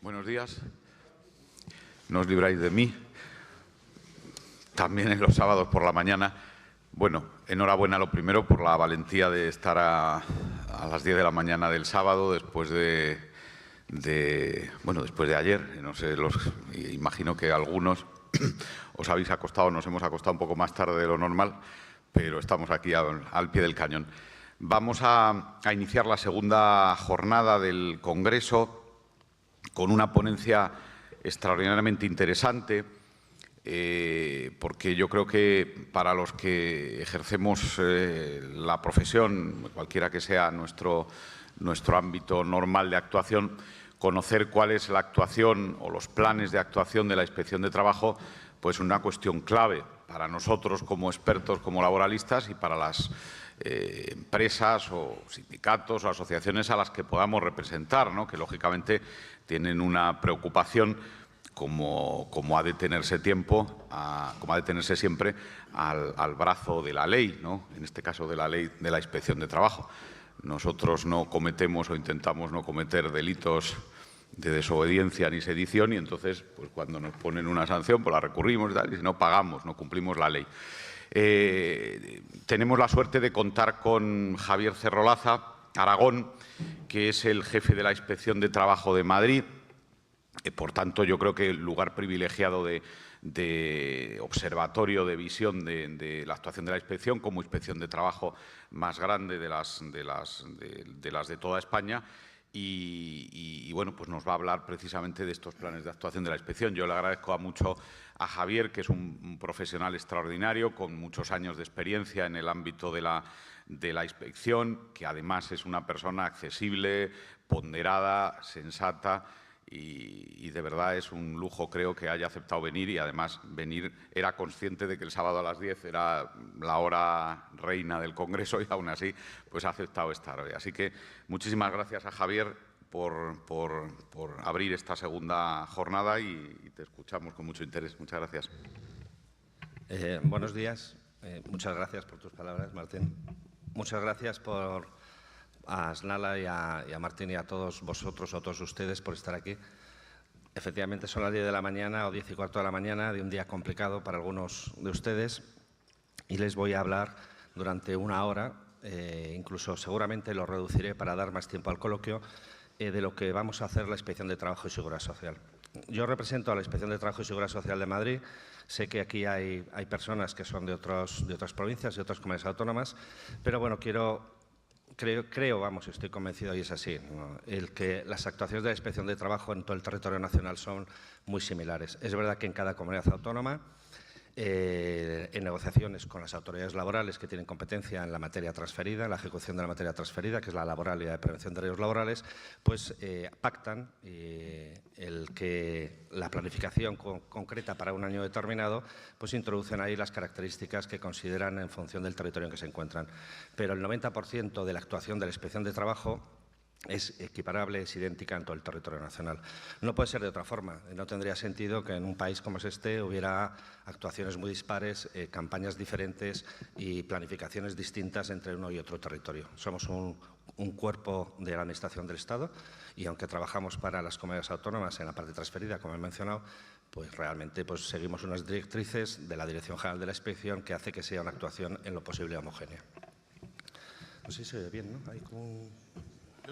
Buenos días. No os libráis de mí. También en los sábados por la mañana. Bueno, enhorabuena lo primero por la valentía de estar a las 10 de la mañana del sábado, después de ayer. No sé, imagino que algunos os habéis acostado, nos hemos acostado un poco más tarde de lo normal, pero estamos aquí al pie del cañón. Vamos a iniciar la segunda jornada del Congreso con una ponencia extraordinariamente interesante, porque yo creo que para los que ejercemos la profesión, cualquiera que sea nuestro ámbito normal de actuación, conocer cuál es la actuación o los planes de actuación de la Inspección de Trabajo, pues es una cuestión clave para nosotros como expertos, como laboralistas, y para las empresas o sindicatos o asociaciones a las que podamos representar, ¿no? Que lógicamente tienen una preocupación como ha de tenerse siempre al brazo de la ley, ¿no? En este caso de la ley de la Inspección de Trabajo. Nosotros no cometemos o intentamos no cometer delitos de desobediencia ni sedición, y entonces, pues cuando nos ponen una sanción, pues la recurrimos y tal, y si no pagamos, no cumplimos la ley. Tenemos la suerte de contar con Javier Cerrolaza Aragón, que es el jefe de la Inspección de Trabajo de Madrid. Por tanto, yo creo que el lugar privilegiado de observatorio, de visión de la actuación de la inspección como inspección de trabajo más grande de las de toda España. Y bueno, pues nos va a hablar precisamente de estos planes de actuación de la inspección. Yo le agradezco mucho a Javier, que es un profesional extraordinario, con muchos años de experiencia en el ámbito de la inspección, que además es una persona accesible, ponderada, sensata. Y de verdad es un lujo, creo, que haya aceptado venir, y además venir, era consciente de que el sábado a las 10 era la hora reina del Congreso, y aún así pues ha aceptado estar hoy. Así que muchísimas gracias a Javier por abrir esta segunda jornada, y te escuchamos con mucho interés. Muchas gracias. Buenos días. Muchas gracias por tus palabras, Martín. Muchas gracias a Asnala y a Martín y a todos vosotros, a todos ustedes, por estar aquí. Efectivamente, son las 10 de la mañana o 10 y cuarto de la mañana de un día complicado para algunos de ustedes, y les voy a hablar durante una hora, incluso seguramente lo reduciré para dar más tiempo al coloquio, de lo que vamos a hacer la Inspección de Trabajo y Seguridad Social. Yo represento a la Inspección de Trabajo y Seguridad Social de Madrid. Sé que aquí hay personas que son de otras provincias y otras comunidades autónomas, pero bueno, estoy convencido, y es así, ¿no?, que las actuaciones de la Inspección de Trabajo en todo el territorio nacional son muy similares. Es verdad que en cada comunidad autónoma, en negociaciones con las autoridades laborales que tienen competencia en la materia transferida, en la ejecución de la materia transferida, que es la laboral y la de prevención de riesgos laborales, pues pactan que la planificación concreta para un año determinado, pues introducen ahí las características que consideran en función del territorio en que se encuentran. Pero el 90% de la actuación de la Inspección de Trabajo es equiparable, es idéntica en todo el territorio nacional. No puede ser de otra forma. No tendría sentido que en un país como es este hubiera actuaciones muy dispares, campañas diferentes y planificaciones distintas entre uno y otro territorio. Somos un cuerpo de la Administración del Estado, y aunque trabajamos para las comunidades autónomas en la parte transferida, como he mencionado, pues realmente seguimos unas directrices de la Dirección General de la Inspección que hace que sea una actuación en lo posible homogénea. No sé si se oye bien, ¿no? Hay como...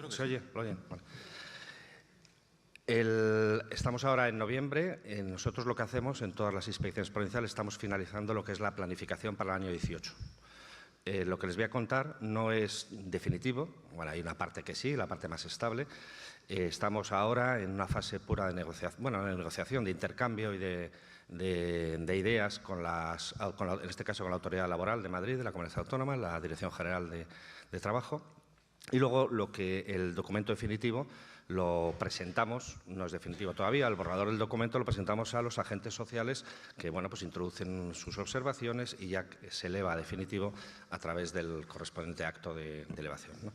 ¿Se oye? ¿Lo oyen? Vale. Estamos ahora en noviembre. Nosotros lo que hacemos en todas las inspecciones provinciales, estamos finalizando lo que es la planificación para el año 18. Lo que les voy a contar no es definitivo. Bueno, hay una parte que sí, la parte más estable. Estamos ahora en una fase pura de negociación, de intercambio y de ideas en este caso con la Autoridad Laboral de Madrid, de la Comunidad Autónoma, la Dirección General de Trabajo. Y luego el documento definitivo lo presentamos, no es definitivo todavía, el borrador del documento lo presentamos a los agentes sociales que pues introducen sus observaciones, y ya se eleva a definitivo a través del correspondiente acto de elevación, ¿no?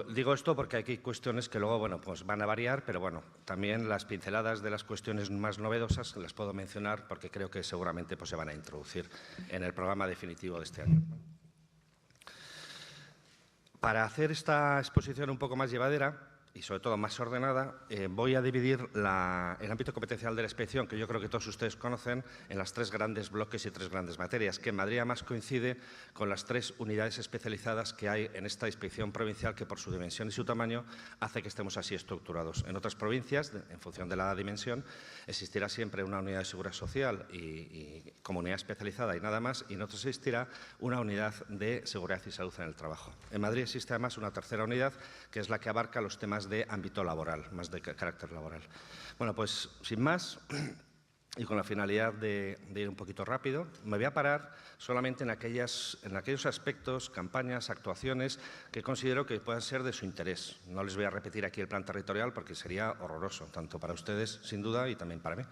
Digo esto porque aquí hay cuestiones que luego pues van a variar, pero también las pinceladas de las cuestiones más novedosas las puedo mencionar porque creo que seguramente se van a introducir en el programa definitivo de este año. Para hacer esta exposición un poco más llevadera, y sobre todo más ordenada, voy a dividir el ámbito competencial de la inspección, que yo creo que todos ustedes conocen, en las 3 grandes bloques y 3 grandes materias, que en Madrid además coincide con las 3 unidades especializadas que hay en esta inspección provincial, que por su dimensión y su tamaño hace que estemos así estructurados. En otras provincias, en función de la dimensión, existirá siempre una unidad de seguridad social y como unidad especializada y nada más, y en otras existirá una unidad de seguridad y salud en el trabajo. En Madrid existe además una tercera unidad, que es la que abarca los temas de ámbito laboral, más de carácter laboral. Bueno, pues sin más, y con la finalidad de ir un poquito rápido, me voy a parar solamente en aquellos aspectos, campañas, actuaciones que considero que puedan ser de su interés. No les voy a repetir aquí el plan territorial porque sería horroroso, tanto para ustedes, sin duda, y también para mí.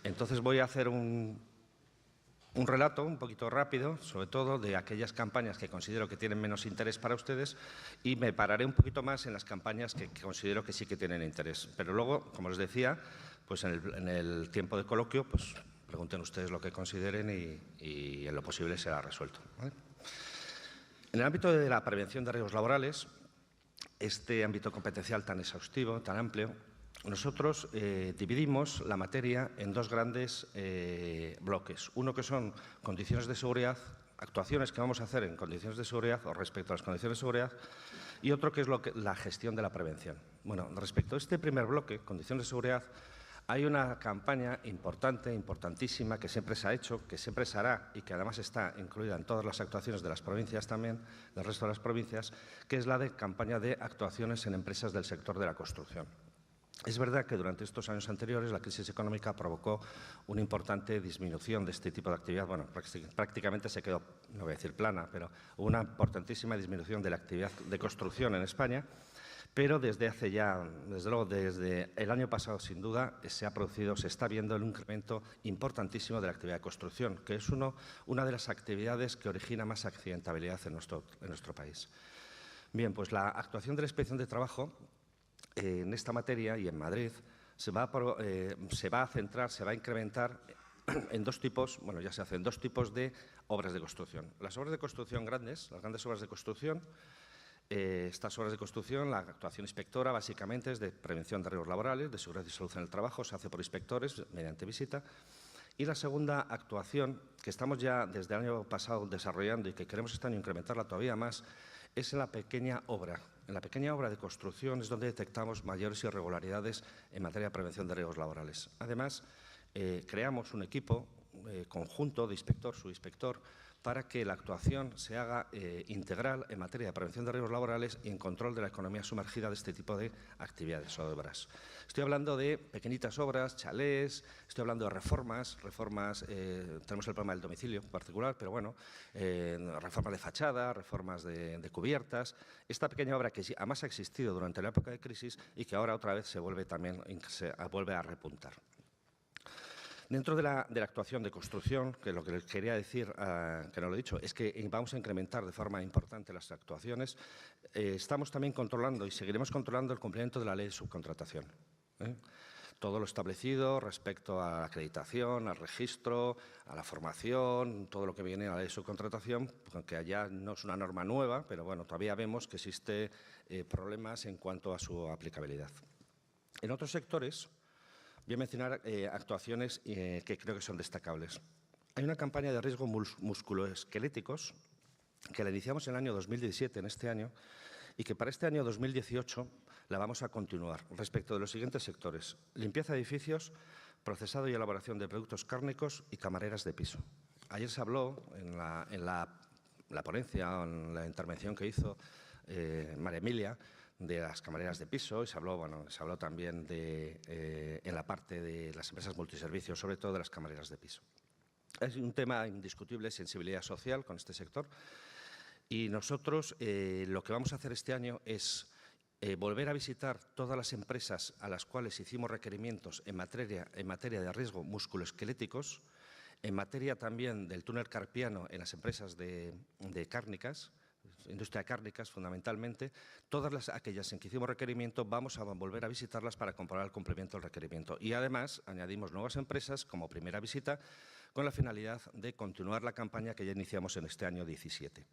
Entonces voy a hacer un relato un poquito rápido, sobre todo de aquellas campañas que considero que tienen menos interés para ustedes, y me pararé un poquito más en las campañas que considero que sí que tienen interés. Pero luego, como les decía, pues en el tiempo de coloquio, pues pregunten ustedes lo que consideren y en lo posible será resuelto, ¿vale? En el ámbito de la prevención de riesgos laborales, este ámbito competencial tan exhaustivo, tan amplio, nosotros dividimos la materia en 2 grandes bloques. Uno que son condiciones de seguridad, actuaciones que vamos a hacer en condiciones de seguridad o respecto a las condiciones de seguridad, y otro que es la gestión de la prevención. Bueno, respecto a este primer bloque, condiciones de seguridad, hay una campaña importante, importantísima, que siempre se ha hecho, que siempre se hará y que además está incluida en todas las actuaciones de las provincias también, del resto de las provincias, que es la de campaña de actuaciones en empresas del sector de la construcción. Es verdad que durante estos años anteriores la crisis económica provocó una importante disminución de este tipo de actividad. Bueno, prácticamente se quedó, no voy a decir plana, pero hubo una importantísima disminución de la actividad de construcción en España. Pero desde hace ya, desde luego, desde el año pasado, sin duda, se está viendo el incremento importantísimo de la actividad de construcción, que es una de las actividades que origina más accidentabilidad en nuestro país. Bien, pues la actuación de la Inspección de Trabajo en esta materia y en Madrid se va a centrar, se va a incrementar en 2 tipos, bueno, ya se hacen 2 tipos de obras de construcción. Las obras de construcción grandes, las grandes obras de construcción, estas obras de construcción, la actuación inspectora básicamente es de prevención de riesgos laborales, de seguridad y salud en el trabajo, se hace por inspectores mediante visita. Y la segunda actuación, que estamos ya desde el año pasado desarrollando y que queremos este año incrementarla todavía más, es en la pequeña obra. En la pequeña obra de construcción es donde detectamos mayores irregularidades en materia de prevención de riesgos laborales. Además, creamos un equipo conjunto de inspector, subinspector, para que la actuación se haga integral en materia de prevención de riesgos laborales y en control de la economía sumergida de este tipo de actividades o de obras. Estoy hablando de pequeñitas obras, chalés, estoy hablando de reformas, tenemos el problema del domicilio en particular, pero bueno, reformas de fachada, reformas de cubiertas. Esta pequeña obra que además ha existido durante la época de crisis y que ahora otra vez se vuelve a repuntar. Dentro de la actuación de construcción, que lo que les quería decir, que no lo he dicho, es que vamos a incrementar de forma importante las actuaciones. Estamos también controlando y seguiremos controlando el cumplimiento de la ley de subcontratación. Todo lo establecido respecto a la acreditación, al registro, a la formación, todo lo que viene a la ley de subcontratación, aunque allá no es una norma nueva, pero bueno, todavía vemos que existen problemas en cuanto a su aplicabilidad. En otros sectores, voy a mencionar actuaciones que creo que son destacables. Hay una campaña de riesgos musculoesqueléticos que la iniciamos en el año 2017, en este año, y que para este año 2018 la vamos a continuar respecto de los siguientes sectores: limpieza de edificios, procesado y elaboración de productos cárnicos y camareras de piso. Ayer se habló en la ponencia, en la intervención que hizo María Emilia, de las camareras de piso, y se habló también en la parte de las empresas multiservicios, sobre todo de las camareras de piso. Es un tema indiscutible de sensibilidad social con este sector, y nosotros lo que vamos a hacer este año es volver a visitar todas las empresas a las cuales hicimos requerimientos en materia de riesgo musculoesqueléticos, en materia también del túnel carpiano en las empresas de cárnicas, industria de cárnicas fundamentalmente. Todas aquellas en que hicimos requerimiento vamos a volver a visitarlas para comprobar el cumplimiento del requerimiento. Y además añadimos nuevas empresas como primera visita con la finalidad de continuar la campaña que ya iniciamos en este año 17.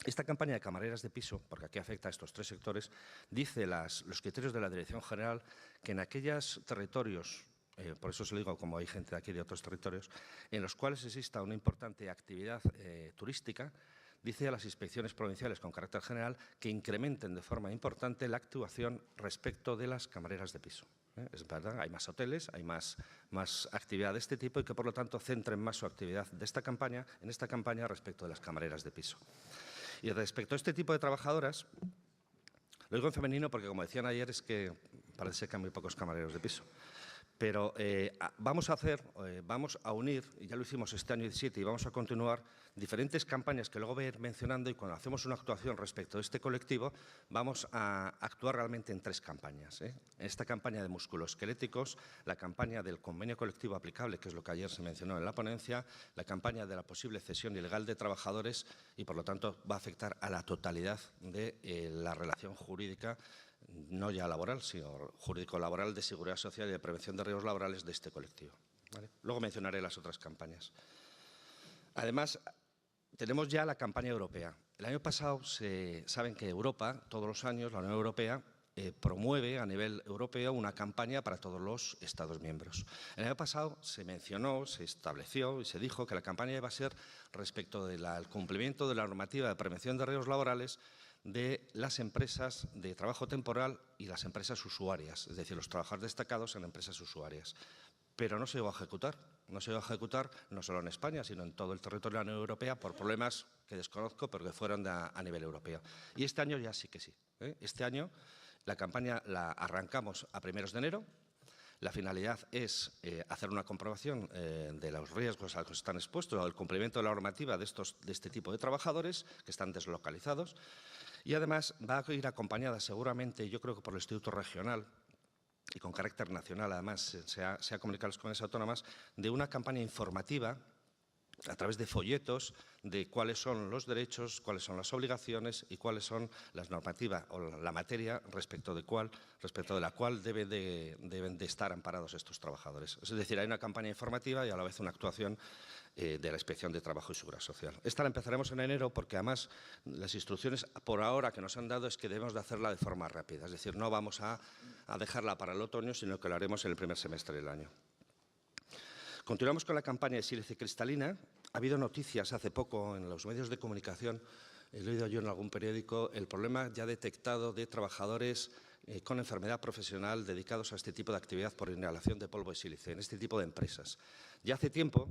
Esta campaña de camareras de piso, porque aquí afecta a estos tres sectores, dice los criterios de la Dirección General que en aquellos territorios, por eso se lo digo como hay gente de aquí de otros territorios, en los cuales exista una importante actividad turística, dice a las inspecciones provinciales con carácter general que incrementen de forma importante la actuación respecto de las camareras de piso. Es verdad, hay más hoteles, hay más actividad de este tipo y que, por lo tanto, centren más su actividad en esta campaña respecto de las camareras de piso. Y respecto a este tipo de trabajadoras, lo digo en femenino porque, como decían ayer, es que parece que hay muy pocos camareros de piso. Pero vamos a unir, y ya lo hicimos este año 17 y vamos a continuar, diferentes campañas que luego voy a ir mencionando, y cuando hacemos una actuación respecto a este colectivo, vamos a actuar realmente en tres campañas. Esta campaña de musculoesqueléticos, la campaña del convenio colectivo aplicable, que es lo que ayer se mencionó en la ponencia, la campaña de la posible cesión ilegal de trabajadores y, por lo tanto, va a afectar a la totalidad de la relación jurídica, no ya laboral, sino jurídico-laboral, de seguridad social y de prevención de riesgos laborales de este colectivo. ¿Vale? Luego mencionaré las otras campañas. Además, tenemos ya la campaña europea. El año pasado saben que Europa, todos los años, la Unión Europea promueve a nivel europeo una campaña para todos los Estados miembros. El año pasado se mencionó, se estableció y se dijo que la campaña iba a ser respecto del cumplimiento de la normativa de prevención de riesgos laborales de las empresas de trabajo temporal y las empresas usuarias, es decir, los trabajadores destacados en empresas usuarias. Pero no se llegó a ejecutar. No se llegó a ejecutar no solo en España, sino en todo el territorio de la Unión Europea por problemas que desconozco, pero que fueron a nivel europeo. Y este año ya sí que sí. Este año la campaña la arrancamos a primeros de enero. La finalidad es hacer una comprobación de los riesgos a los que están expuestos, al cumplimiento de la normativa de este tipo de trabajadores que están deslocalizados. Y además va a ir acompañada seguramente, yo creo que por el Instituto Regional, y con carácter nacional, además, se ha comunicado a las comunidades autónomas, de una campaña informativa a través de folletos de cuáles son los derechos, cuáles son las obligaciones y cuáles son las normativas o la materia respecto de la cual deben de estar amparados estos trabajadores. Es decir, hay una campaña informativa y a la vez una actuación de la Inspección de Trabajo y Seguridad Social. Esta la empezaremos en enero porque, además, las instrucciones por ahora que nos han dado es que debemos de hacerla de forma rápida. Es decir, no vamos a dejarla para el otoño, sino que lo haremos en el primer semestre del año. Continuamos con la campaña de sílice cristalina. Ha habido noticias hace poco en los medios de comunicación, he leído yo en algún periódico, el problema ya detectado de trabajadores con enfermedad profesional dedicados a este tipo de actividad por inhalación de polvo de sílice, en este tipo de empresas. Ya hace tiempo,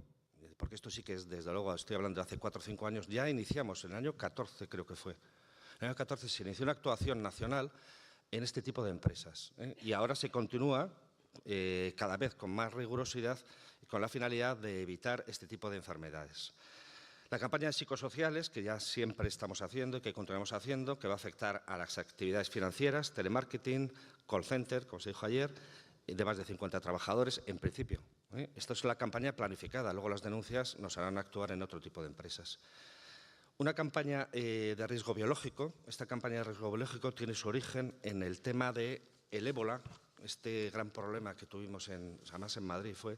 porque esto sí que es, desde luego, estoy hablando de hace 4 o 5 años, ya iniciamos, en el año 14 creo que fue, en el año 14 se inició una actuación nacional en este tipo de empresas. Y ahora se continúa cada vez con más rigurosidad y con la finalidad de evitar este tipo de enfermedades. La campaña de psicosociales, que ya siempre estamos haciendo y que continuamos haciendo, que va a afectar a las actividades financieras, telemarketing, call center, como se dijo ayer, de más de 50 trabajadores, en principio. Esta es la campaña planificada, luego las denuncias nos harán actuar en otro tipo de empresas. Una campaña de riesgo biológico. Esta campaña de riesgo biológico tiene su origen en el tema del ébola, este gran problema que tuvimos, además en Madrid, fue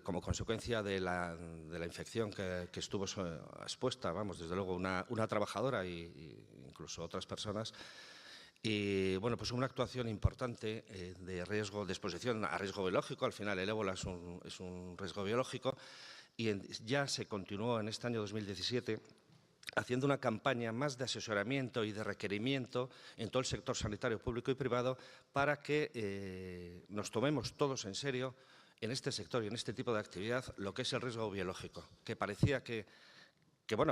como consecuencia de la infección que estuvo expuesta, vamos, desde luego, una trabajadora e incluso otras personas. Y, bueno, pues una actuación importante de riesgo, de exposición a riesgo biológico. Al final, el ébola es un riesgo biológico. Y ya se continuó en este año 2017 haciendo una campaña más de asesoramiento y de requerimiento en todo el sector sanitario público y privado para que nos tomemos todos en serio en este sector y en este tipo de actividad lo que es el riesgo biológico, que parecía que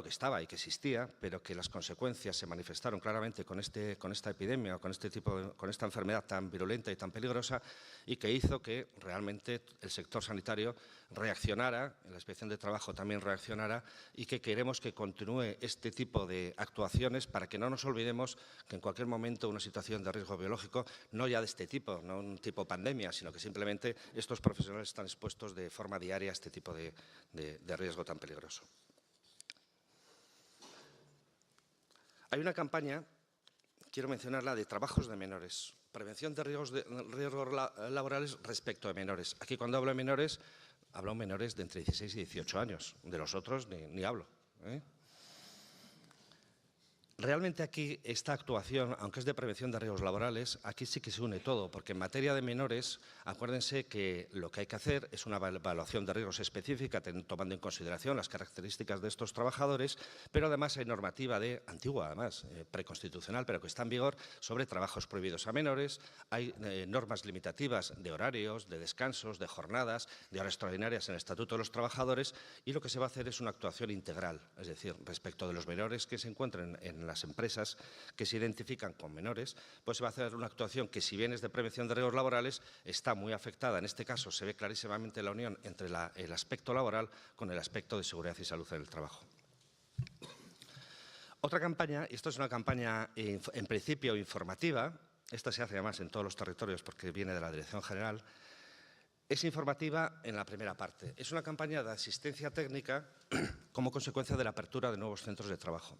estaba y que existía, pero que las consecuencias se manifestaron claramente con esta epidemia o con esta enfermedad tan virulenta y tan peligrosa, y que hizo que realmente el sector sanitario reaccionara, la Inspección de Trabajo también reaccionara, y que queremos que continúe este tipo de actuaciones para que no nos olvidemos que en cualquier momento una situación de riesgo biológico, no ya de este tipo, no un tipo pandemia, sino que simplemente estos profesionales están expuestos de forma diaria a este tipo de riesgo tan peligroso. Hay una campaña, quiero mencionarla, de trabajos de menores, prevención de riesgos laborales respecto a menores. Aquí, cuando hablo de menores, hablo de menores de entre 16 y 18 años, de los otros ni hablo. Realmente aquí esta actuación, aunque es de prevención de riesgos laborales, aquí sí que se une todo, porque en materia de menores, acuérdense que lo que hay que hacer es una evaluación de riesgos específica, tomando en consideración las características de estos trabajadores, pero además hay normativa antigua, además, preconstitucional, pero que está en vigor, sobre trabajos prohibidos a menores, hay normas limitativas de horarios, de descansos, de jornadas, de horas extraordinarias en el Estatuto de los Trabajadores, y lo que se va a hacer es una actuación integral, es decir, respecto de los menores que se encuentren en las empresas que se identifican con menores, pues se va a hacer una actuación que, si bien es de prevención de riesgos laborales, está muy afectada. En este caso se ve clarísimamente la unión entre el aspecto laboral con el aspecto de seguridad y salud en el trabajo. Otra campaña, y esto es una campaña en principio informativa, esta se hace además en todos los territorios porque viene de la Dirección General, es informativa en la primera parte. Es una campaña de asistencia técnica como consecuencia de la apertura de nuevos centros de trabajo.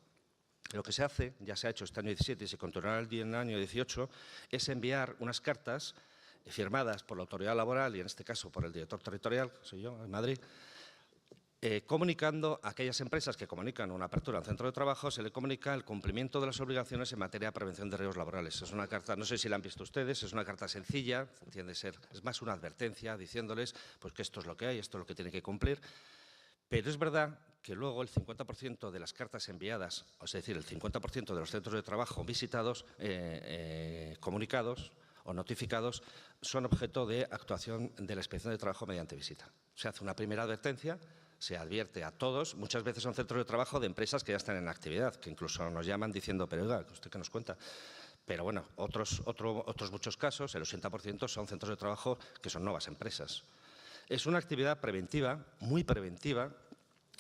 Lo que se hace, ya se ha hecho este año 17 y se continuará el año 18, es enviar unas cartas firmadas por la autoridad laboral y en este caso por el director territorial, que soy yo, en Madrid, comunicando a aquellas empresas que comunican una apertura a un centro de trabajo, se le comunica el cumplimiento de las obligaciones en materia de prevención de riesgos laborales. Es una carta, no sé si la han visto ustedes, es una carta sencilla, entiende ser, es más una advertencia diciéndoles pues, que esto es lo que hay, esto es lo que tienen que cumplir. Pero es verdad que luego el 50% de las cartas enviadas, es decir, el 50% de los centros de trabajo visitados, comunicados o notificados, son objeto de actuación de la Inspección de Trabajo mediante visita. Se hace una primera advertencia, se advierte a todos, muchas veces son centros de trabajo de empresas que ya están en actividad, que incluso nos llaman diciendo, pero oiga, ¿usted qué nos cuenta? Pero bueno, otros muchos casos, el 80% son centros de trabajo que son nuevas empresas. Es una actividad preventiva, muy preventiva.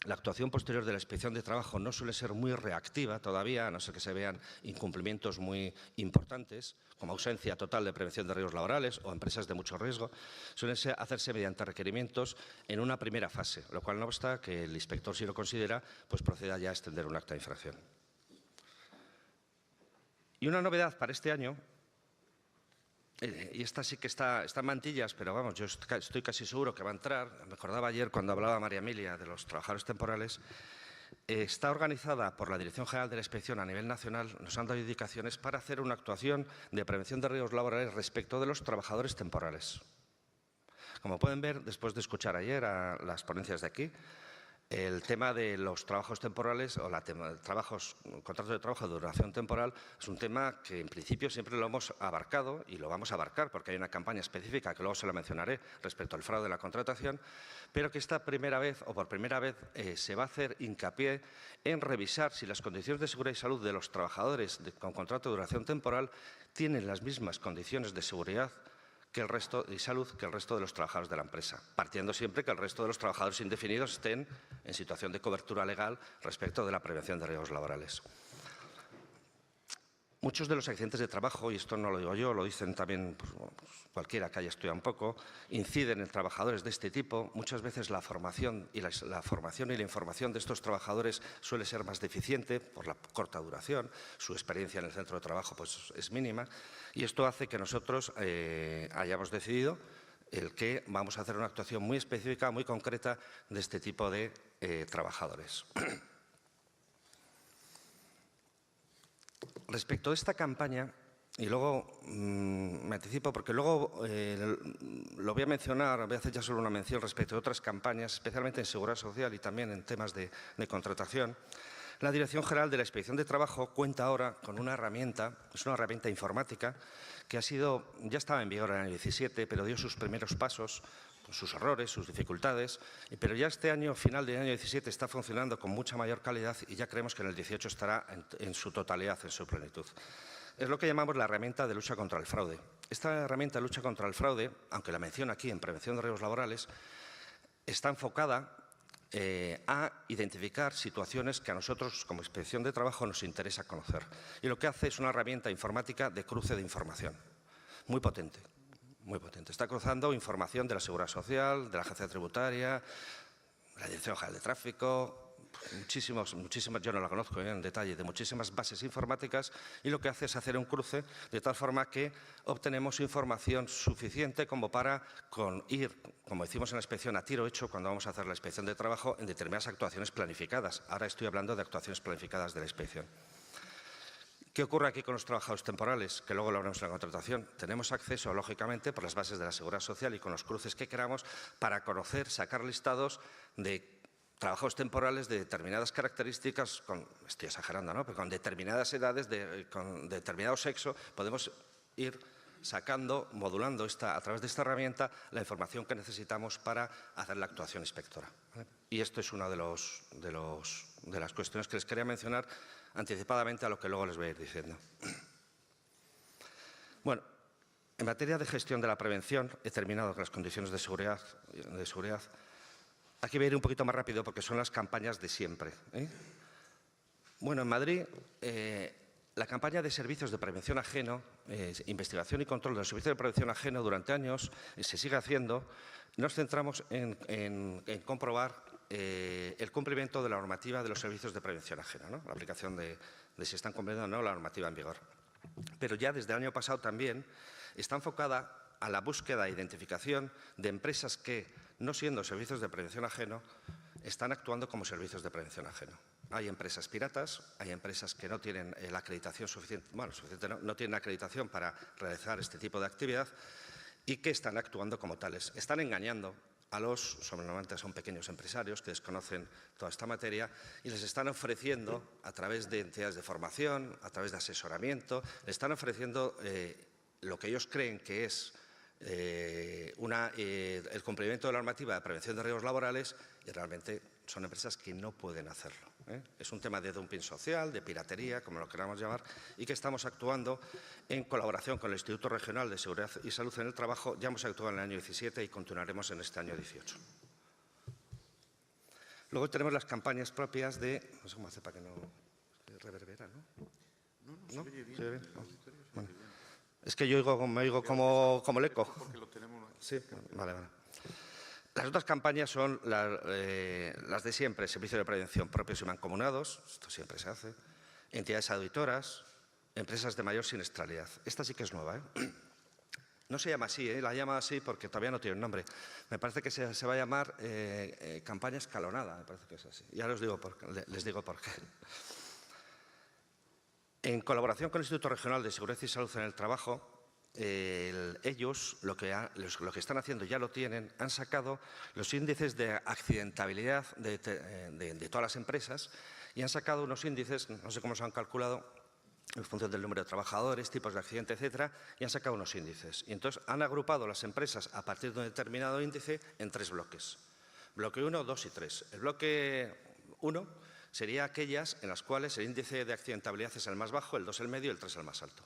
La actuación posterior de la Inspección de Trabajo no suele ser muy reactiva todavía, a no ser que se vean incumplimientos muy importantes, como ausencia total de prevención de riesgos laborales o empresas de mucho riesgo. Suelen hacerse mediante requerimientos en una primera fase, lo cual no obsta que el inspector, si lo considera, pues proceda ya a extender un acta de infracción. Y una novedad para este año, y esta sí que está en mantillas, pero vamos, yo estoy casi seguro que va a entrar. Me acordaba ayer cuando hablaba María Emilia de los trabajadores temporales. Está organizada por la Dirección General de la Inspección a nivel nacional. Nos han dado indicaciones para hacer una actuación de prevención de riesgos laborales respecto de los trabajadores temporales. Como pueden ver, después de escuchar ayer a las ponencias de aquí, el tema de los trabajos temporales o contratos de trabajo de duración temporal es un tema que en principio siempre lo hemos abarcado y lo vamos a abarcar porque hay una campaña específica que luego se la mencionaré respecto al fraude de la contratación, pero que esta primera vez o por primera vez se va a hacer hincapié en revisar si las condiciones de seguridad y salud de los trabajadores con contrato de duración temporal tienen las mismas condiciones de seguridad y salud que el resto de los trabajadores de la empresa, partiendo siempre que el resto de los trabajadores indefinidos estén en situación de cobertura legal respecto de la prevención de riesgos laborales. Muchos de los accidentes de trabajo, y esto no lo digo yo, lo dicen también pues, cualquiera que haya estudiado un poco, inciden en trabajadores de este tipo. Muchas veces la formación y la información de estos trabajadores suele ser más deficiente por la corta duración. Su experiencia en el centro de trabajo pues, es mínima. Y esto hace que nosotros hayamos decidido el que vamos a hacer una actuación muy específica, muy concreta de este tipo de trabajadores. Respecto a esta campaña, y luego me anticipo porque luego lo voy a mencionar, voy a hacer ya solo una mención respecto a otras campañas, especialmente en seguridad social y también en temas de contratación. La Dirección General de la Inspección de Trabajo cuenta ahora con una herramienta, es una herramienta informática que ya estaba en vigor en el año 17, pero dio sus primeros pasos, con sus errores, sus dificultades, pero ya este año, final del año 17, está funcionando con mucha mayor calidad y ya creemos que en el 18 estará en su totalidad, en su plenitud. Es lo que llamamos la herramienta de lucha contra el fraude. Esta herramienta de lucha contra el fraude, aunque la menciono aquí en prevención de riesgos laborales, está enfocada a identificar situaciones que a nosotros, como Inspección de Trabajo, nos interesa conocer. Y lo que hace es una herramienta informática de cruce de información, muy potente. Muy potente. Está cruzando información de la Seguridad Social, de la Agencia Tributaria, de la Dirección General de Tráfico, muchísimas, yo no la conozco en detalle, de muchísimas bases informáticas, y lo que hace es hacer un cruce de tal forma que obtenemos información suficiente como para ir, como decimos en la inspección, a tiro hecho cuando vamos a hacer la inspección de trabajo en determinadas actuaciones planificadas. Ahora estoy hablando de actuaciones planificadas de la inspección. ¿Qué ocurre aquí con los trabajadores temporales? Que luego lo haremos en la contratación. Tenemos acceso, lógicamente, por las bases de la Seguridad Social y con los cruces que queramos, para conocer, sacar listados de trabajos temporales de determinadas características, estoy exagerando, ¿no?, pero con determinadas edades, con determinado sexo, podemos ir sacando, modulando a través de esta herramienta la información que necesitamos para hacer la actuación inspectora, ¿vale? Y esto es una de las cuestiones que les quería mencionar anticipadamente a lo que luego les voy a ir diciendo. Bueno, en materia de gestión de la prevención, he terminado con las condiciones de seguridad. Aquí voy a ir un poquito más rápido porque son las campañas de siempre, ¿eh? Bueno, en Madrid, la campaña de servicios de prevención ajeno, investigación y control de los servicios de prevención ajeno durante años se sigue haciendo. Nos centramos en comprobar el cumplimiento de la normativa de los servicios de prevención ajena, ¿no?, la aplicación de si están cumpliendo o no la normativa en vigor. Pero ya desde el año pasado también está enfocada a la búsqueda e identificación de empresas que, no siendo servicios de prevención ajeno, están actuando como servicios de prevención ajeno. Hay empresas piratas, hay empresas que no tienen la acreditación suficiente, no tienen acreditación para realizar este tipo de actividad y que están actuando como tales. Están engañando a normalmente son pequeños empresarios que desconocen toda esta materia y les están ofreciendo, a través de entidades de formación, a través de asesoramiento, les están ofreciendo lo que ellos creen que es el cumplimiento de la normativa de prevención de riesgos laborales y realmente son empresas que no pueden hacerlo, ¿eh? Es un tema de dumping social, de piratería, como lo queramos llamar, y que estamos actuando en colaboración con el Instituto Regional de Seguridad y Salud en el Trabajo. Ya hemos actuado en el año 17 y continuaremos en este año 18. Luego tenemos las campañas propias de… No sé cómo hace para que no… reverbera, ¿no? No, se oye bien. ¿Se oye bien? Bueno. Es que yo me oigo como el eco. Porque lo tenemos aquí. Sí, vale. Las otras campañas son las de siempre, servicios de prevención propios y mancomunados, esto siempre se hace, entidades auditoras, empresas de mayor siniestralidad. Esta sí que es nueva, ¿eh? No se llama así, la llama así porque todavía no tiene un nombre. Me parece que se va a llamar campaña escalonada, me parece que es así. Ya les digo por qué. En colaboración con el Instituto Regional de Seguridad y Salud en el Trabajo, ellos lo que están haciendo, ya lo tienen, han sacado los índices de accidentabilidad de todas las empresas y han sacado unos índices, no sé cómo se han calculado, en función del número de trabajadores, tipos de accidente, etcétera, y han sacado unos índices. Y entonces han agrupado las empresas a partir de un determinado índice en 3 bloques. Bloque 1, 2 y 3. El bloque 1 sería aquellas en las cuales el índice de accidentabilidad es el más bajo, el 2 el medio y el 3 el más alto.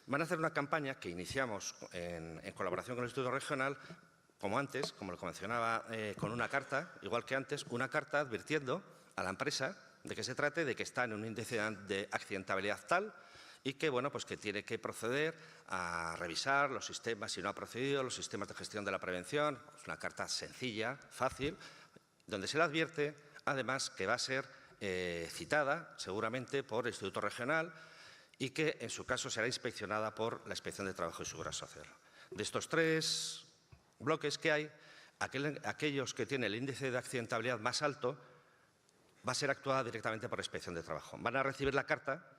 Van a hacer una campaña que iniciamos en colaboración con el Instituto Regional, como antes, como lo mencionaba, con una carta, igual que antes, una carta advirtiendo a la empresa de que se trate de que está en un índice de accidentabilidad tal y que, bueno, pues que tiene que proceder a revisar los sistemas, si no ha procedido, los sistemas de gestión de la prevención. Es una carta sencilla, fácil, donde se le advierte, además, que va a ser citada seguramente por el Instituto Regional y que, en su caso, será inspeccionada por la Inspección de Trabajo y Seguridad Social. De estos 3 bloques que hay, aquellos que tienen el índice de accidentabilidad más alto va a ser actuada directamente por la Inspección de Trabajo. Van a recibir la carta,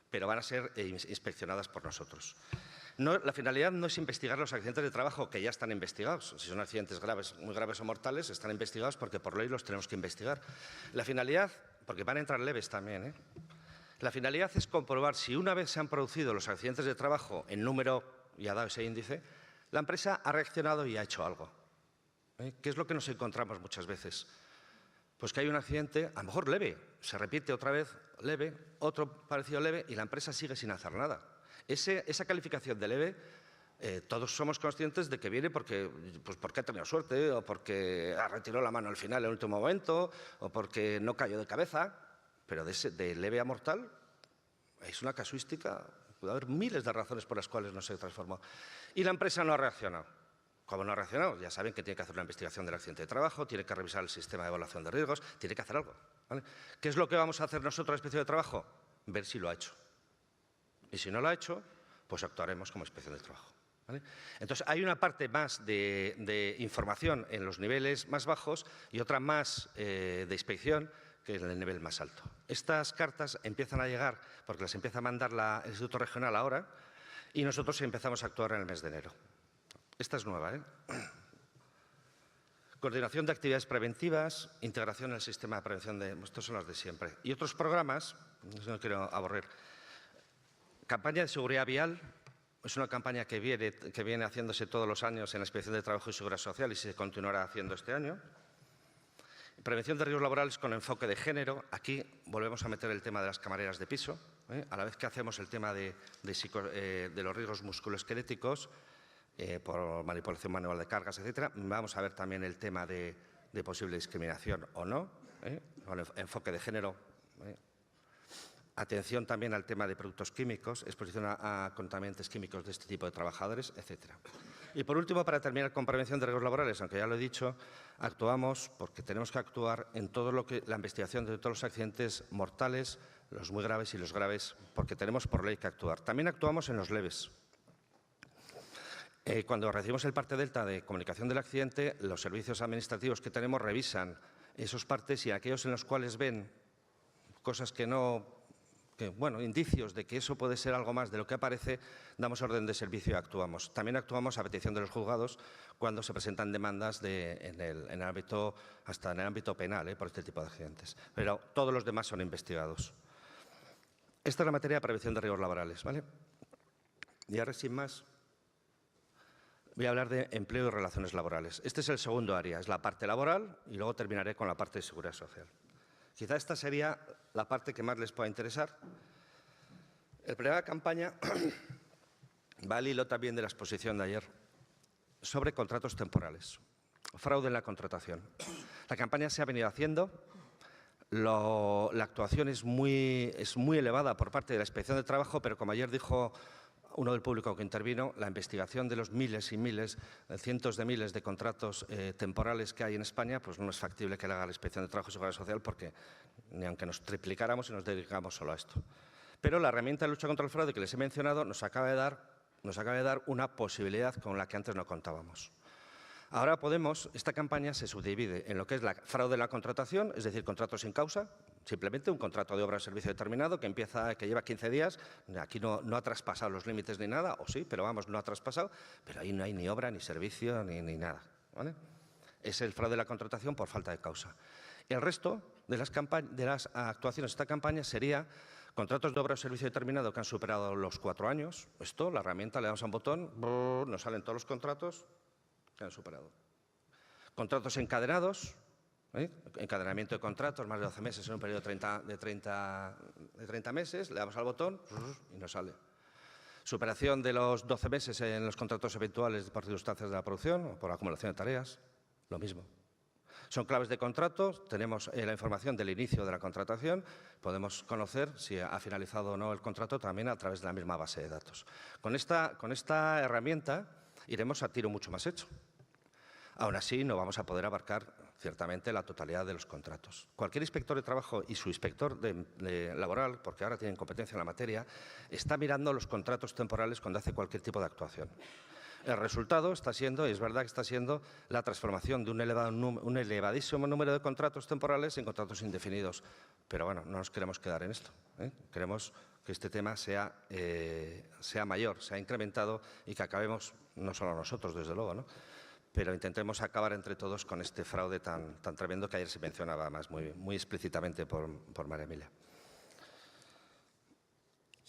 pero van a ser inspeccionadas por nosotros. La finalidad no es investigar los accidentes de trabajo que ya están investigados. Si son accidentes graves, muy graves o mortales, están investigados porque por ley los tenemos que investigar. La finalidad, porque van a entrar leves también, ¿eh? La finalidad es comprobar si una vez se han producido los accidentes de trabajo en número y ha dado ese índice, la empresa ha reaccionado y ha hecho algo. ¿Qué es lo que nos encontramos muchas veces? Pues que hay un accidente, a lo mejor leve, se repite otra vez leve, otro parecido leve y la empresa sigue sin hacer nada. Esa calificación de leve, todos somos conscientes de que viene porque ha tenido suerte o porque ha retirado la mano al final en el último momento o porque no cayó de cabeza. Pero de leve a mortal es una casuística, puede haber miles de razones por las cuales no se transformó. Y la empresa no ha reaccionado. ¿Cómo no ha reaccionado? Ya saben que tiene que hacer una investigación del accidente de trabajo, tiene que revisar el sistema de evaluación de riesgos, tiene que hacer algo, ¿vale? ¿Qué es lo que vamos a hacer nosotros en la Inspección de Trabajo? Ver si lo ha hecho. Y si no lo ha hecho, pues actuaremos como Inspección de Trabajo, ¿vale? Entonces, hay una parte más de información en los niveles más bajos y otra más de inspección que es el nivel más alto. Estas cartas empiezan a llegar, porque las empieza a mandar el Instituto Regional ahora, y nosotros empezamos a actuar en el mes de enero. Esta es nueva, ¿eh? Coordinación de actividades preventivas, integración en el sistema de prevención de... Estos son los de siempre. Y otros programas, no quiero aburrir. Campaña de seguridad vial, es una campaña que viene haciéndose todos los años en la Inspección de Trabajo y Seguridad Social y se continuará haciendo este año. Prevención de riesgos laborales con enfoque de género. Aquí volvemos a meter el tema de las camareras de piso, a la vez que hacemos el tema de los riesgos musculoesqueléticos, por manipulación manual de cargas, etcétera. Vamos a ver también el tema de posible discriminación o no, con enfoque de género. Atención también al tema de productos químicos, exposición a contaminantes químicos de este tipo de trabajadores, etcétera. Y por último, para terminar con prevención de riesgos laborales, aunque ya lo he dicho, actuamos porque tenemos que actuar en todo lo que la investigación de todos los accidentes mortales, los muy graves y los graves, porque tenemos por ley que actuar. También actuamos en los leves. Cuando recibimos el parte delta de comunicación del accidente, los servicios administrativos que tenemos revisan esos partes y aquellos en los cuales ven cosas indicios de que eso puede ser algo más de lo que aparece, damos orden de servicio y actuamos. También actuamos a petición de los juzgados cuando se presentan demandas en el ámbito penal por este tipo de accidentes. Pero todos los demás son investigados. Esta es la materia de prevención de riesgos laborales, ¿vale? Y ahora, sin más, voy a hablar de empleo y relaciones laborales. Este es el segundo área, es la parte laboral y luego terminaré con la parte de seguridad social. Quizá esta sería la parte que más les pueda interesar. El programa de campaña va al hilo también de la exposición de ayer sobre contratos temporales, fraude en la contratación. La campaña se ha venido haciendo, la actuación es muy elevada por parte de la Inspección de Trabajo, pero como ayer dijo uno del público que intervino, la investigación de los miles y miles, cientos de miles de contratos temporales que hay en España, pues no es factible que la haga la Inspección de Trabajo y Seguridad Social porque ni aunque nos triplicáramos y nos dedicamos solo a esto. Pero la herramienta de lucha contra el fraude que les he mencionado nos acaba de dar una posibilidad con la que antes no contábamos. Ahora esta campaña se subdivide en lo que es la fraude en la contratación, es decir, contratos sin causa, simplemente un contrato de obra o servicio determinado que lleva 15 días, aquí no ha traspasado los límites ni nada, o sí, pero vamos, no ha traspasado, pero ahí no hay ni obra, ni servicio, ni nada, ¿vale? Es el fraude de la contratación por falta de causa. El resto de las actuaciones de esta campaña sería contratos de obra o servicio determinado que han superado los 4 años. Esto, la herramienta, le damos a un botón, nos salen todos los contratos que han superado. Contratos encadenados, encadenamiento de contratos, más de 12 meses en un periodo de 30 meses, le damos al botón y nos sale. Superación de los 12 meses en los contratos eventuales por circunstancias de la producción o por acumulación de tareas, lo mismo. Son claves de contratos, tenemos la información del inicio de la contratación, podemos conocer si ha finalizado o no el contrato también a través de la misma base de datos. Con esta herramienta iremos a tiro mucho más hecho. Aún así, no vamos a poder abarcar ciertamente la totalidad de los contratos. Cualquier inspector de trabajo y su inspector laboral, porque ahora tienen competencia en la materia, está mirando los contratos temporales cuando hace cualquier tipo de actuación. El resultado está siendo, y es verdad que está siendo, la transformación de un elevadísimo número de contratos temporales en contratos indefinidos. Pero bueno, no nos queremos quedar en esto. Queremos que este tema sea mayor, sea incrementado y que acabemos, no solo nosotros, desde luego, ¿no?, pero intentemos acabar entre todos con este fraude tan tremendo que ayer se mencionaba más muy explícitamente por María Emilia.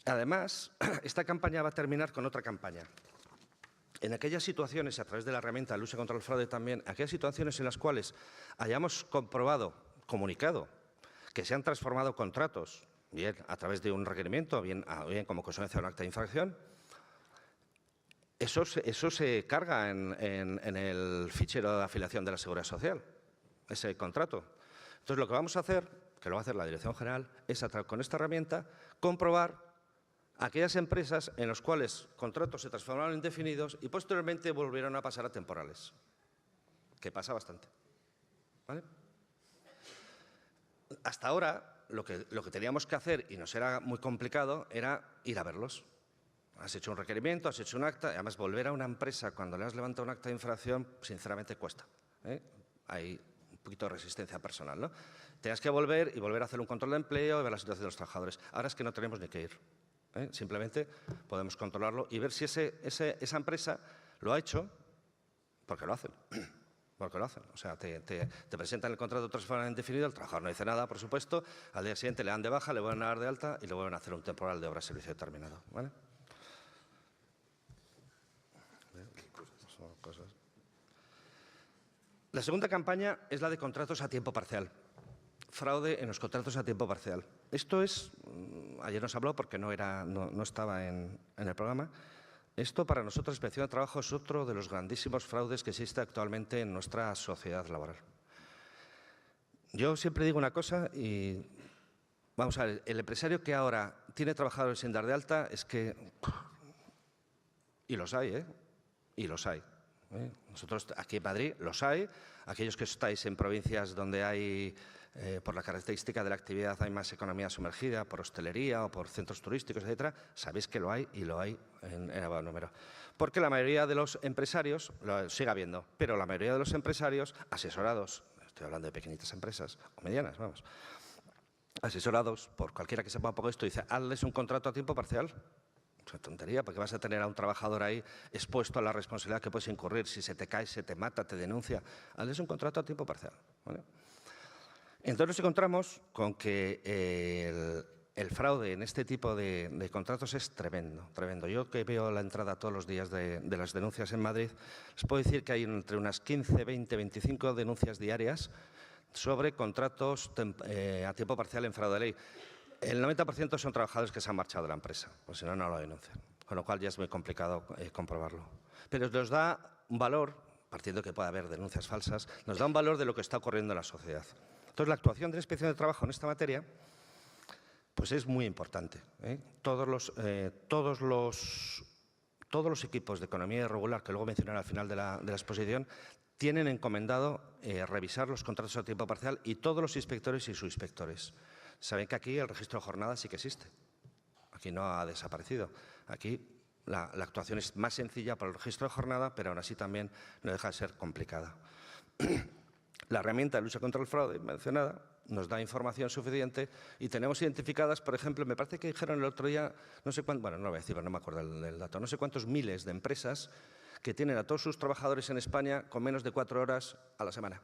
Además, esta campaña va a terminar con otra campaña. En aquellas situaciones, a través de la herramienta de lucha contra el fraude también, aquellas situaciones en las cuales hayamos comunicado, que se han transformado contratos, bien a través de un requerimiento, bien como consecuencia de un acta de infracción, eso se carga en el fichero de afiliación de la Seguridad Social, ese contrato. Entonces, lo que vamos a hacer, que lo va a hacer la Dirección General, es con esta herramienta comprobar aquellas empresas en las cuales contratos se transformaron en indefinidos y posteriormente volvieron a pasar a temporales, que pasa bastante, ¿vale? Hasta ahora, lo que teníamos que hacer, y nos era muy complicado, era ir a verlos. Has hecho un requerimiento, has hecho un acta, y además volver a una empresa cuando le has levantado un acta de infracción, sinceramente cuesta. Hay un poquito de resistencia personal, ¿no? tenías que volver y volver a hacer un control de empleo y ver la situación de los trabajadores. Ahora es que no tenemos ni que ir. Simplemente podemos controlarlo y ver si esa empresa lo ha hecho porque lo hacen. Porque lo hacen. O sea, te presentan el contrato de transferencia indefinido, el trabajador no dice nada, por supuesto, al día siguiente le dan de baja, le vuelven a dar de alta y le vuelven a hacer un temporal de obra-servicio determinado. ¿Vale? Son cosas. La segunda campaña es la de contratos a tiempo parcial. Fraude en los contratos a tiempo parcial. Esto es, ayer nos habló porque no estaba en el programa. Esto para nosotros, Inspección de Trabajo, es otro de los grandísimos fraudes que existe actualmente en nuestra sociedad laboral. Yo siempre digo una cosa y vamos a ver, el empresario que ahora tiene trabajadores sin dar de alta es que… Y los hay, y los hay. Nosotros aquí en Madrid los hay. Aquellos que estáis en provincias donde hay, por la característica de la actividad, hay más economía sumergida, por hostelería o por centros turísticos, etcétera, sabéis que lo hay y lo hay en elevado número. Porque la mayoría de los empresarios, lo sigue habiendo, pero la mayoría de los empresarios asesorados, estoy hablando de pequeñitas empresas o medianas, vamos, asesorados por cualquiera que sepa un poco esto, dice, hazles un contrato a tiempo parcial. Es una tontería, porque vas a tener a un trabajador ahí expuesto a la responsabilidad que puedes incurrir. Si se te cae, se te mata, te denuncia. Hazles un contrato a tiempo parcial. ¿Vale? Entonces nos encontramos con que el fraude en este tipo de contratos es tremendo, tremendo. Yo que veo la entrada todos los días de las denuncias en Madrid, les puedo decir que hay entre unas 15, 20, 25 denuncias diarias sobre contratos a tiempo parcial en fraude de ley. El 90% son trabajadores que se han marchado de la empresa, pues si no, no lo denuncian, con lo cual ya es muy complicado comprobarlo. Pero nos da un valor, partiendo de que pueda haber denuncias falsas, nos da un valor de lo que está ocurriendo en la sociedad. Entonces, la actuación de la Inspección de Trabajo en esta materia pues es muy importante. Todos los equipos de economía irregular, que luego mencionaré al final de la exposición, tienen encomendado revisar los contratos a tiempo parcial y todos los inspectores y subinspectores. Saben que aquí el registro de jornada sí que existe. Aquí no ha desaparecido. Aquí la actuación es más sencilla para el registro de jornada, pero aún así también no deja de ser complicada. La herramienta de lucha contra el fraude mencionada nos da información suficiente y tenemos identificadas, por ejemplo, me parece que dijeron el otro día, no sé cuántos, bueno, no lo voy a decir, no me acuerdo del dato, no sé cuántos miles de empresas que tienen a todos sus trabajadores en España con menos de 4 horas a la semana.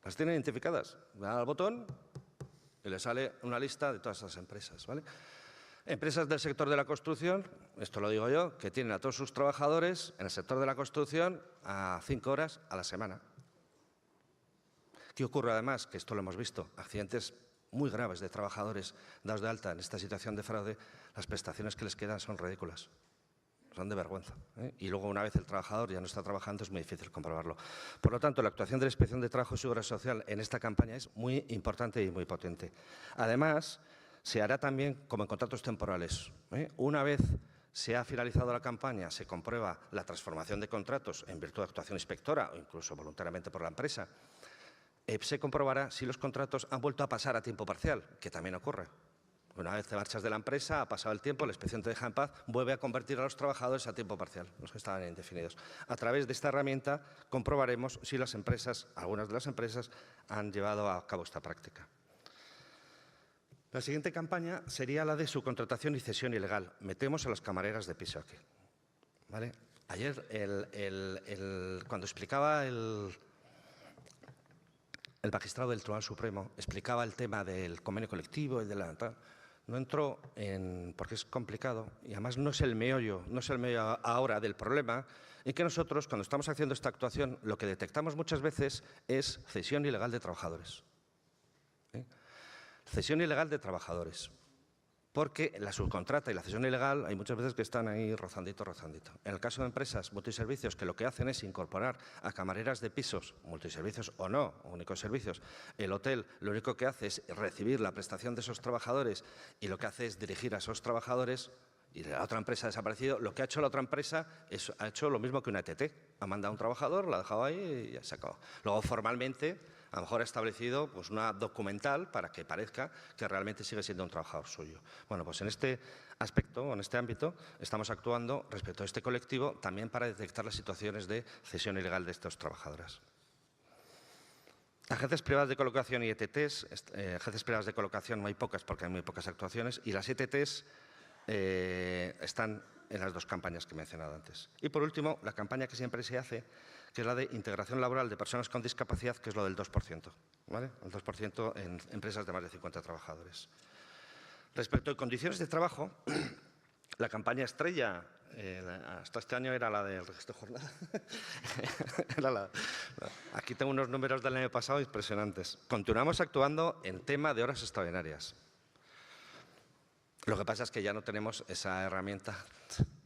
Las tienen identificadas. Le dan al botón y le sale una lista de todas esas empresas, ¿vale? Empresas del sector de la construcción, esto lo digo yo, que tienen a todos sus trabajadores en el sector de la construcción a 5 horas a la semana. ¿Qué ocurre además? Que esto lo hemos visto, accidentes muy graves de trabajadores dados de alta en esta situación de fraude, las prestaciones que les quedan son ridículas. Son de vergüenza. Y luego, una vez el trabajador ya no está trabajando, es muy difícil comprobarlo. Por lo tanto, la actuación de la Inspección de Trabajo y Seguridad Social en esta campaña es muy importante y muy potente. Además, se hará también como en contratos temporales. Una vez se ha finalizado la campaña, se comprueba la transformación de contratos en virtud de actuación inspectora o incluso voluntariamente por la empresa, se comprobará si los contratos han vuelto a pasar a tiempo parcial, que también ocurre. Una vez te marchas de la empresa, ha pasado el tiempo, la inspección te deja en paz, vuelve a convertir a los trabajadores a tiempo parcial, los que estaban indefinidos. A través de esta herramienta comprobaremos si las empresas, algunas de las empresas, han llevado a cabo esta práctica. La siguiente campaña sería la de subcontratación y cesión ilegal. Metemos a las camareras de piso aquí. ¿Vale? Ayer, cuando explicaba el magistrado del Tribunal Supremo, explicaba el tema del convenio colectivo y de la… No entro en… porque es complicado y además no es el meollo ahora del problema, en que nosotros, cuando estamos haciendo esta actuación, lo que detectamos muchas veces es cesión ilegal de trabajadores. Cesión ilegal de trabajadores. Porque la subcontrata y la cesión ilegal hay muchas veces que están ahí rozandito, rozandito. En el caso de empresas multiservicios que lo que hacen es incorporar a camareras de pisos, multiservicios o no, únicos servicios, el hotel lo único que hace es recibir la prestación de esos trabajadores y lo que hace es dirigir a esos trabajadores y la otra empresa ha desaparecido. Lo que ha hecho la otra empresa ha hecho lo mismo que una ETT. Ha mandado a un trabajador, lo ha dejado ahí y ya se acabó. Luego, formalmente, a lo mejor ha establecido pues, una documental para que parezca que realmente sigue siendo un trabajador suyo. Bueno, pues en este aspecto, en este ámbito, estamos actuando respecto a este colectivo también para detectar las situaciones de cesión ilegal de estos trabajadoras. Agencias privadas de colocación y ETTs. Agencias privadas de colocación no hay pocas porque hay muy pocas actuaciones. Y las ETTs están en las dos campañas que he mencionado antes. Y por último, la campaña que siempre se hace, que es la de integración laboral de personas con discapacidad, que es lo del 2%. ¿Vale? El 2% en empresas de más de 50 trabajadores. Respecto a condiciones de trabajo, la campaña estrella hasta este año era la del registro de jornada. Aquí tengo unos números del año pasado impresionantes. Continuamos actuando en tema de horas extraordinarias. Lo que pasa es que ya no tenemos esa herramienta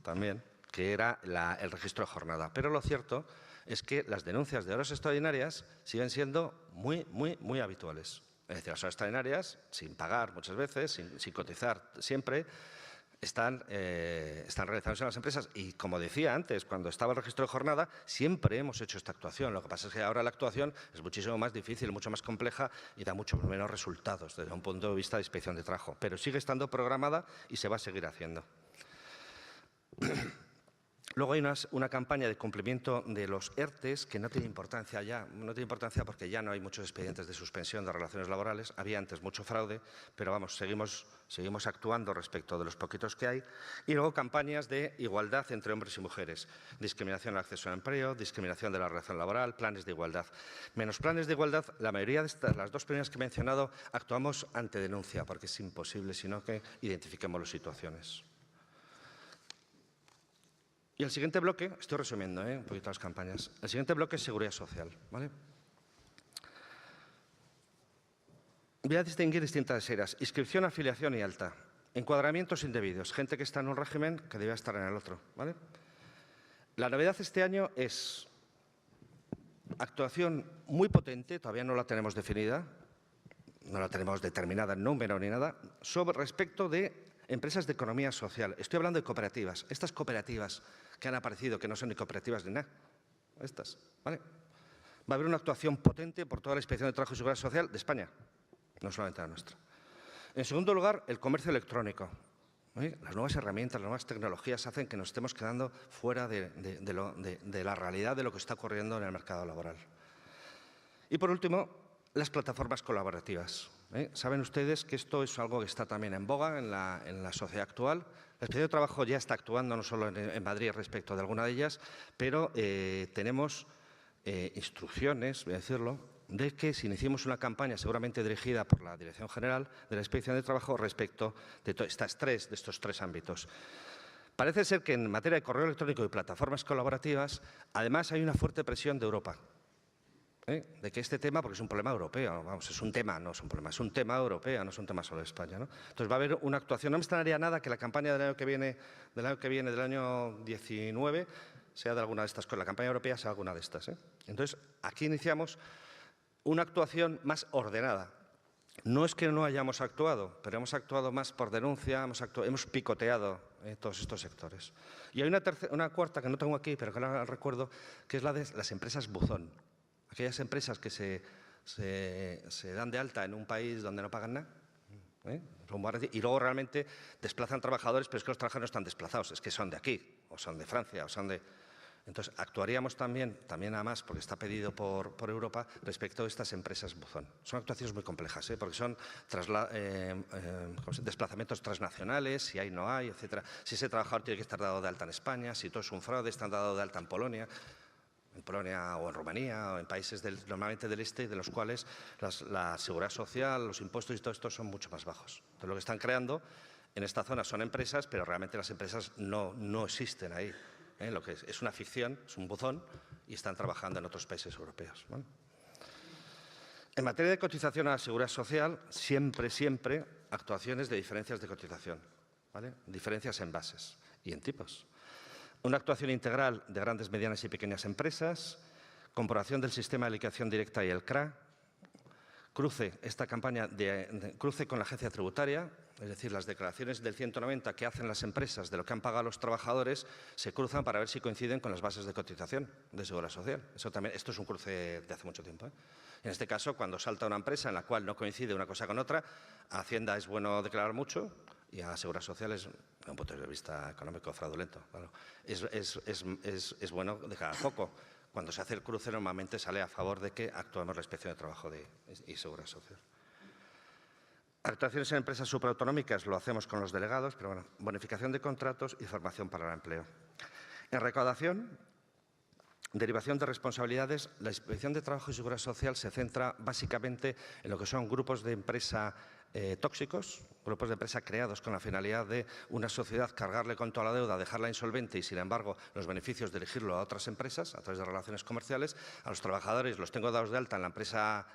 también, que era el registro de jornada. Pero lo cierto es que las denuncias de horas extraordinarias siguen siendo muy habituales. Es decir, las horas extraordinarias, sin pagar muchas veces, sin cotizar siempre, están realizándose en las empresas. Y como decía antes, cuando estaba el registro de jornada, siempre hemos hecho esta actuación. Lo que pasa es que ahora la actuación es muchísimo más difícil, mucho más compleja y da mucho menos resultados desde un punto de vista de inspección de trabajo. Pero sigue estando programada y se va a seguir haciendo. Luego hay una campaña de cumplimiento de los ERTEs que no tiene importancia ya. No tiene importancia porque ya no hay muchos expedientes de suspensión de relaciones laborales. Había antes mucho fraude, pero vamos, seguimos actuando respecto de los poquitos que hay. Y luego campañas de igualdad entre hombres y mujeres. Discriminación al acceso al empleo, discriminación de la relación laboral, planes de igualdad. Menos planes de igualdad, la mayoría de las dos primeras que he mencionado, actuamos ante denuncia, porque es imposible sino que identifiquemos las situaciones. Y el siguiente bloque, estoy resumiendo un poquito las campañas, el siguiente bloque es seguridad social. ¿Vale? Voy a distinguir distintas eras. Inscripción, afiliación y alta. Encuadramientos indebidos. Gente que está en un régimen que debe estar en el otro. ¿Vale? La novedad este año es actuación muy potente, todavía no la tenemos definida, no la tenemos determinada en número ni nada, sobre respecto de empresas de economía social. Estoy hablando de cooperativas. Estas cooperativas que han aparecido, que no son ni cooperativas ni nada. Estas, ¿vale? Va a haber una actuación potente por toda la Inspección de Trabajo y Seguridad Social de España, no solamente la nuestra. En segundo lugar, el comercio electrónico. Las nuevas herramientas, las nuevas tecnologías hacen que nos estemos quedando fuera de la realidad de lo que está ocurriendo en el mercado laboral. Y por último, las plataformas colaborativas. Saben ustedes que esto es algo que está también en boga en la sociedad actual. La Inspección de Trabajo ya está actuando no solo en Madrid respecto de alguna de ellas, pero tenemos instrucciones, voy a decirlo, de que si iniciemos una campaña seguramente dirigida por la Dirección General de la Inspección de Trabajo respecto de estos tres ámbitos. Parece ser que en materia de correo electrónico y plataformas colaborativas, además hay una fuerte presión de Europa. De que este tema, porque es un problema europeo, vamos, es un tema, no es un problema, es un tema europeo, no es un tema solo de España, ¿no? Entonces va a haber una actuación. No me extrañaría nada que la campaña del año que viene, del año 19, sea de alguna de estas cosas, la campaña europea sea alguna de estas. Entonces, aquí iniciamos una actuación más ordenada. No es que no hayamos actuado, pero hemos actuado más por denuncia, hemos picoteado todos estos sectores. Y hay una cuarta que no tengo aquí, pero que la recuerdo, que es la de las empresas buzón. Aquellas empresas que se dan de alta en un país donde no pagan nada, y luego realmente desplazan trabajadores, pero es que los trabajadores no están desplazados, es que son de aquí, o son de Francia, o son de... Entonces, actuaríamos también además, porque está pedido por Europa, respecto a estas empresas buzón. Son actuaciones muy complejas, porque son desplazamientos transnacionales, si hay, no hay, etcétera. Si ese trabajador tiene que estar dado de alta en España, si todo es un fraude, están dados de alta en Polonia o en Rumanía o en países normalmente del este, de los cuales la seguridad social, los impuestos y todo esto son mucho más bajos. Entonces, lo que están creando en esta zona son empresas, pero realmente las empresas no existen ahí. Lo que es una ficción, es un buzón, y están trabajando en otros países europeos. ¿Vale? En materia de cotización a la seguridad social, siempre actuaciones de diferencias de cotización, ¿vale? Diferencias en bases y en tipos. Una actuación integral de grandes, medianas y pequeñas empresas, comprobación del sistema de liquidación directa y el CRA, esta campaña de cruce con la agencia tributaria, es decir, las declaraciones del 190 que hacen las empresas de lo que han pagado los trabajadores se cruzan para ver si coinciden con las bases de cotización de seguridad social. Esto es un cruce de hace mucho tiempo. En este caso, cuando salta una empresa en la cual no coincide una cosa con otra, a Hacienda es bueno declarar mucho y a la seguridad social es, desde un punto de vista económico, fraudulento. Claro. Es bueno declarar poco. cuando se hace el cruce normalmente sale a favor de que actuemos la Inspección de Trabajo y Seguridad Social. Actuaciones en empresas supraautonómicas lo hacemos con los delegados, pero bueno, bonificación de contratos y formación para el empleo. En recaudación, derivación de responsabilidades, la Inspección de Trabajo y Seguridad Social se centra básicamente en lo que son grupos de empresa tóxicos, grupos de empresa creados con la finalidad de una sociedad cargarle con toda la deuda, dejarla insolvente y, sin embargo, los beneficios dirigirlo a otras empresas a través de relaciones comerciales. A los trabajadores los tengo dados de alta en la empresa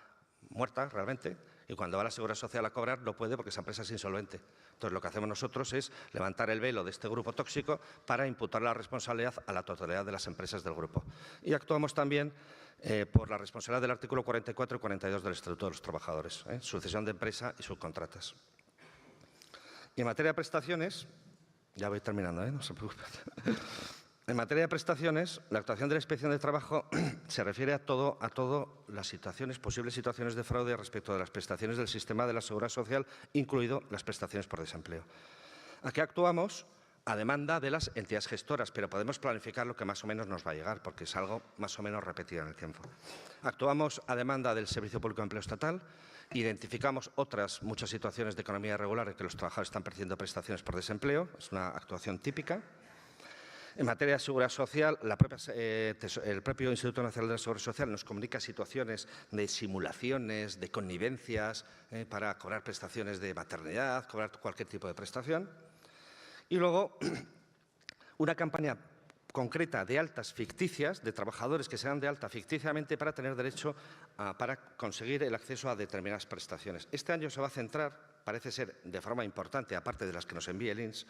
muerta, realmente, y cuando va a la Seguridad Social a cobrar no puede porque esa empresa es insolvente. Entonces, lo que hacemos nosotros es levantar el velo de este grupo tóxico para imputar la responsabilidad a la totalidad de las empresas del grupo. Y actuamos también por la responsabilidad del artículo 44 y 42 del Estatuto de los Trabajadores, sucesión de empresa y subcontratas. Y en materia de prestaciones, ya voy terminando, no se preocupen. En materia de prestaciones, la actuación de la Inspección de Trabajo se refiere a todas las situaciones, posibles situaciones de fraude respecto de las prestaciones del sistema de la Seguridad Social, incluido las prestaciones por desempleo. Aquí actuamos a demanda de las entidades gestoras, pero podemos planificar lo que más o menos nos va a llegar, porque es algo más o menos repetido en el tiempo. Actuamos a demanda del Servicio Público de Empleo Estatal, identificamos otras muchas situaciones de economía irregular en que los trabajadores están percibiendo prestaciones por desempleo, es una actuación típica. En materia de seguridad social, el propio Instituto Nacional de la Seguridad Social nos comunica situaciones de simulaciones, de connivencias para cobrar prestaciones de maternidad, cobrar cualquier tipo de prestación. Y luego, una campaña concreta de altas ficticias, de trabajadores que se dan de alta ficticiamente para tener derecho para conseguir el acceso a determinadas prestaciones. Este año se va a centrar, parece ser de forma importante, aparte de las que nos envíe el INS,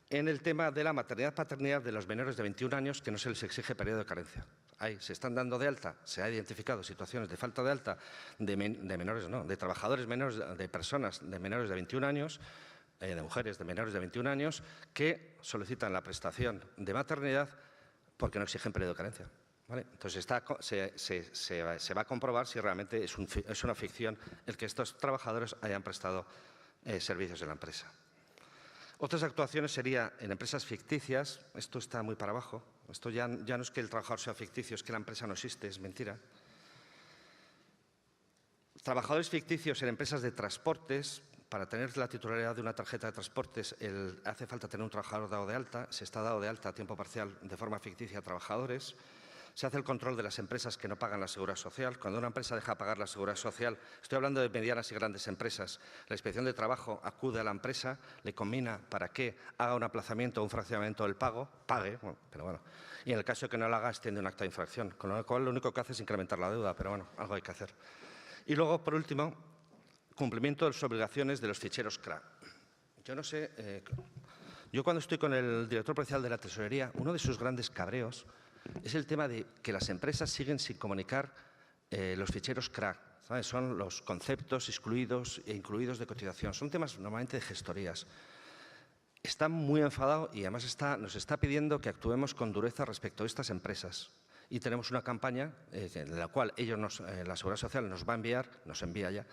en el tema de la maternidad-paternidad de los menores de 21 años que no se les exige periodo de carencia. Ahí se están dando de alta, se ha identificado situaciones de falta de alta de trabajadores menores, de personas de menores de 21 años, de mujeres de menores de 21 años, que solicitan la prestación de maternidad porque no exigen periodo de carencia. ¿Vale? Entonces, se va a comprobar si realmente es una ficción el que estos trabajadores hayan prestado servicios en la empresa. Otras actuaciones serían en empresas ficticias. Esto está muy para abajo. Esto ya no es que el trabajador sea ficticio, es que la empresa no existe, es mentira. Trabajadores ficticios en empresas de transportes. Para tener la titularidad de una tarjeta de transportes hace falta tener un trabajador dado de alta. Se está dado de alta a tiempo parcial de forma ficticia a trabajadores. Se hace el control de las empresas que no pagan la Seguridad Social. Cuando una empresa deja de pagar la Seguridad Social, estoy hablando de medianas y grandes empresas, la Inspección de Trabajo acude a la empresa, le conmina para que haga un aplazamiento o un fraccionamiento del pago, pague, y en el caso de que no lo haga, extiende un acta de infracción, con lo cual lo único que hace es incrementar la deuda, pero bueno, algo hay que hacer. Y luego, por último, cumplimiento de las obligaciones de los ficheros CRA. Yo no sé, yo cuando estoy con el director provincial de la Tesorería, uno de sus grandes cabreos es el tema de que las empresas siguen sin comunicar los ficheros CRA. ¿Sabes? Son los conceptos excluidos e incluidos de cotización. Son temas normalmente de gestorías. Está muy enfadado y además nos está pidiendo que actuemos con dureza respecto a estas empresas. Y tenemos una campaña en la cual la Seguridad Social nos envía ya,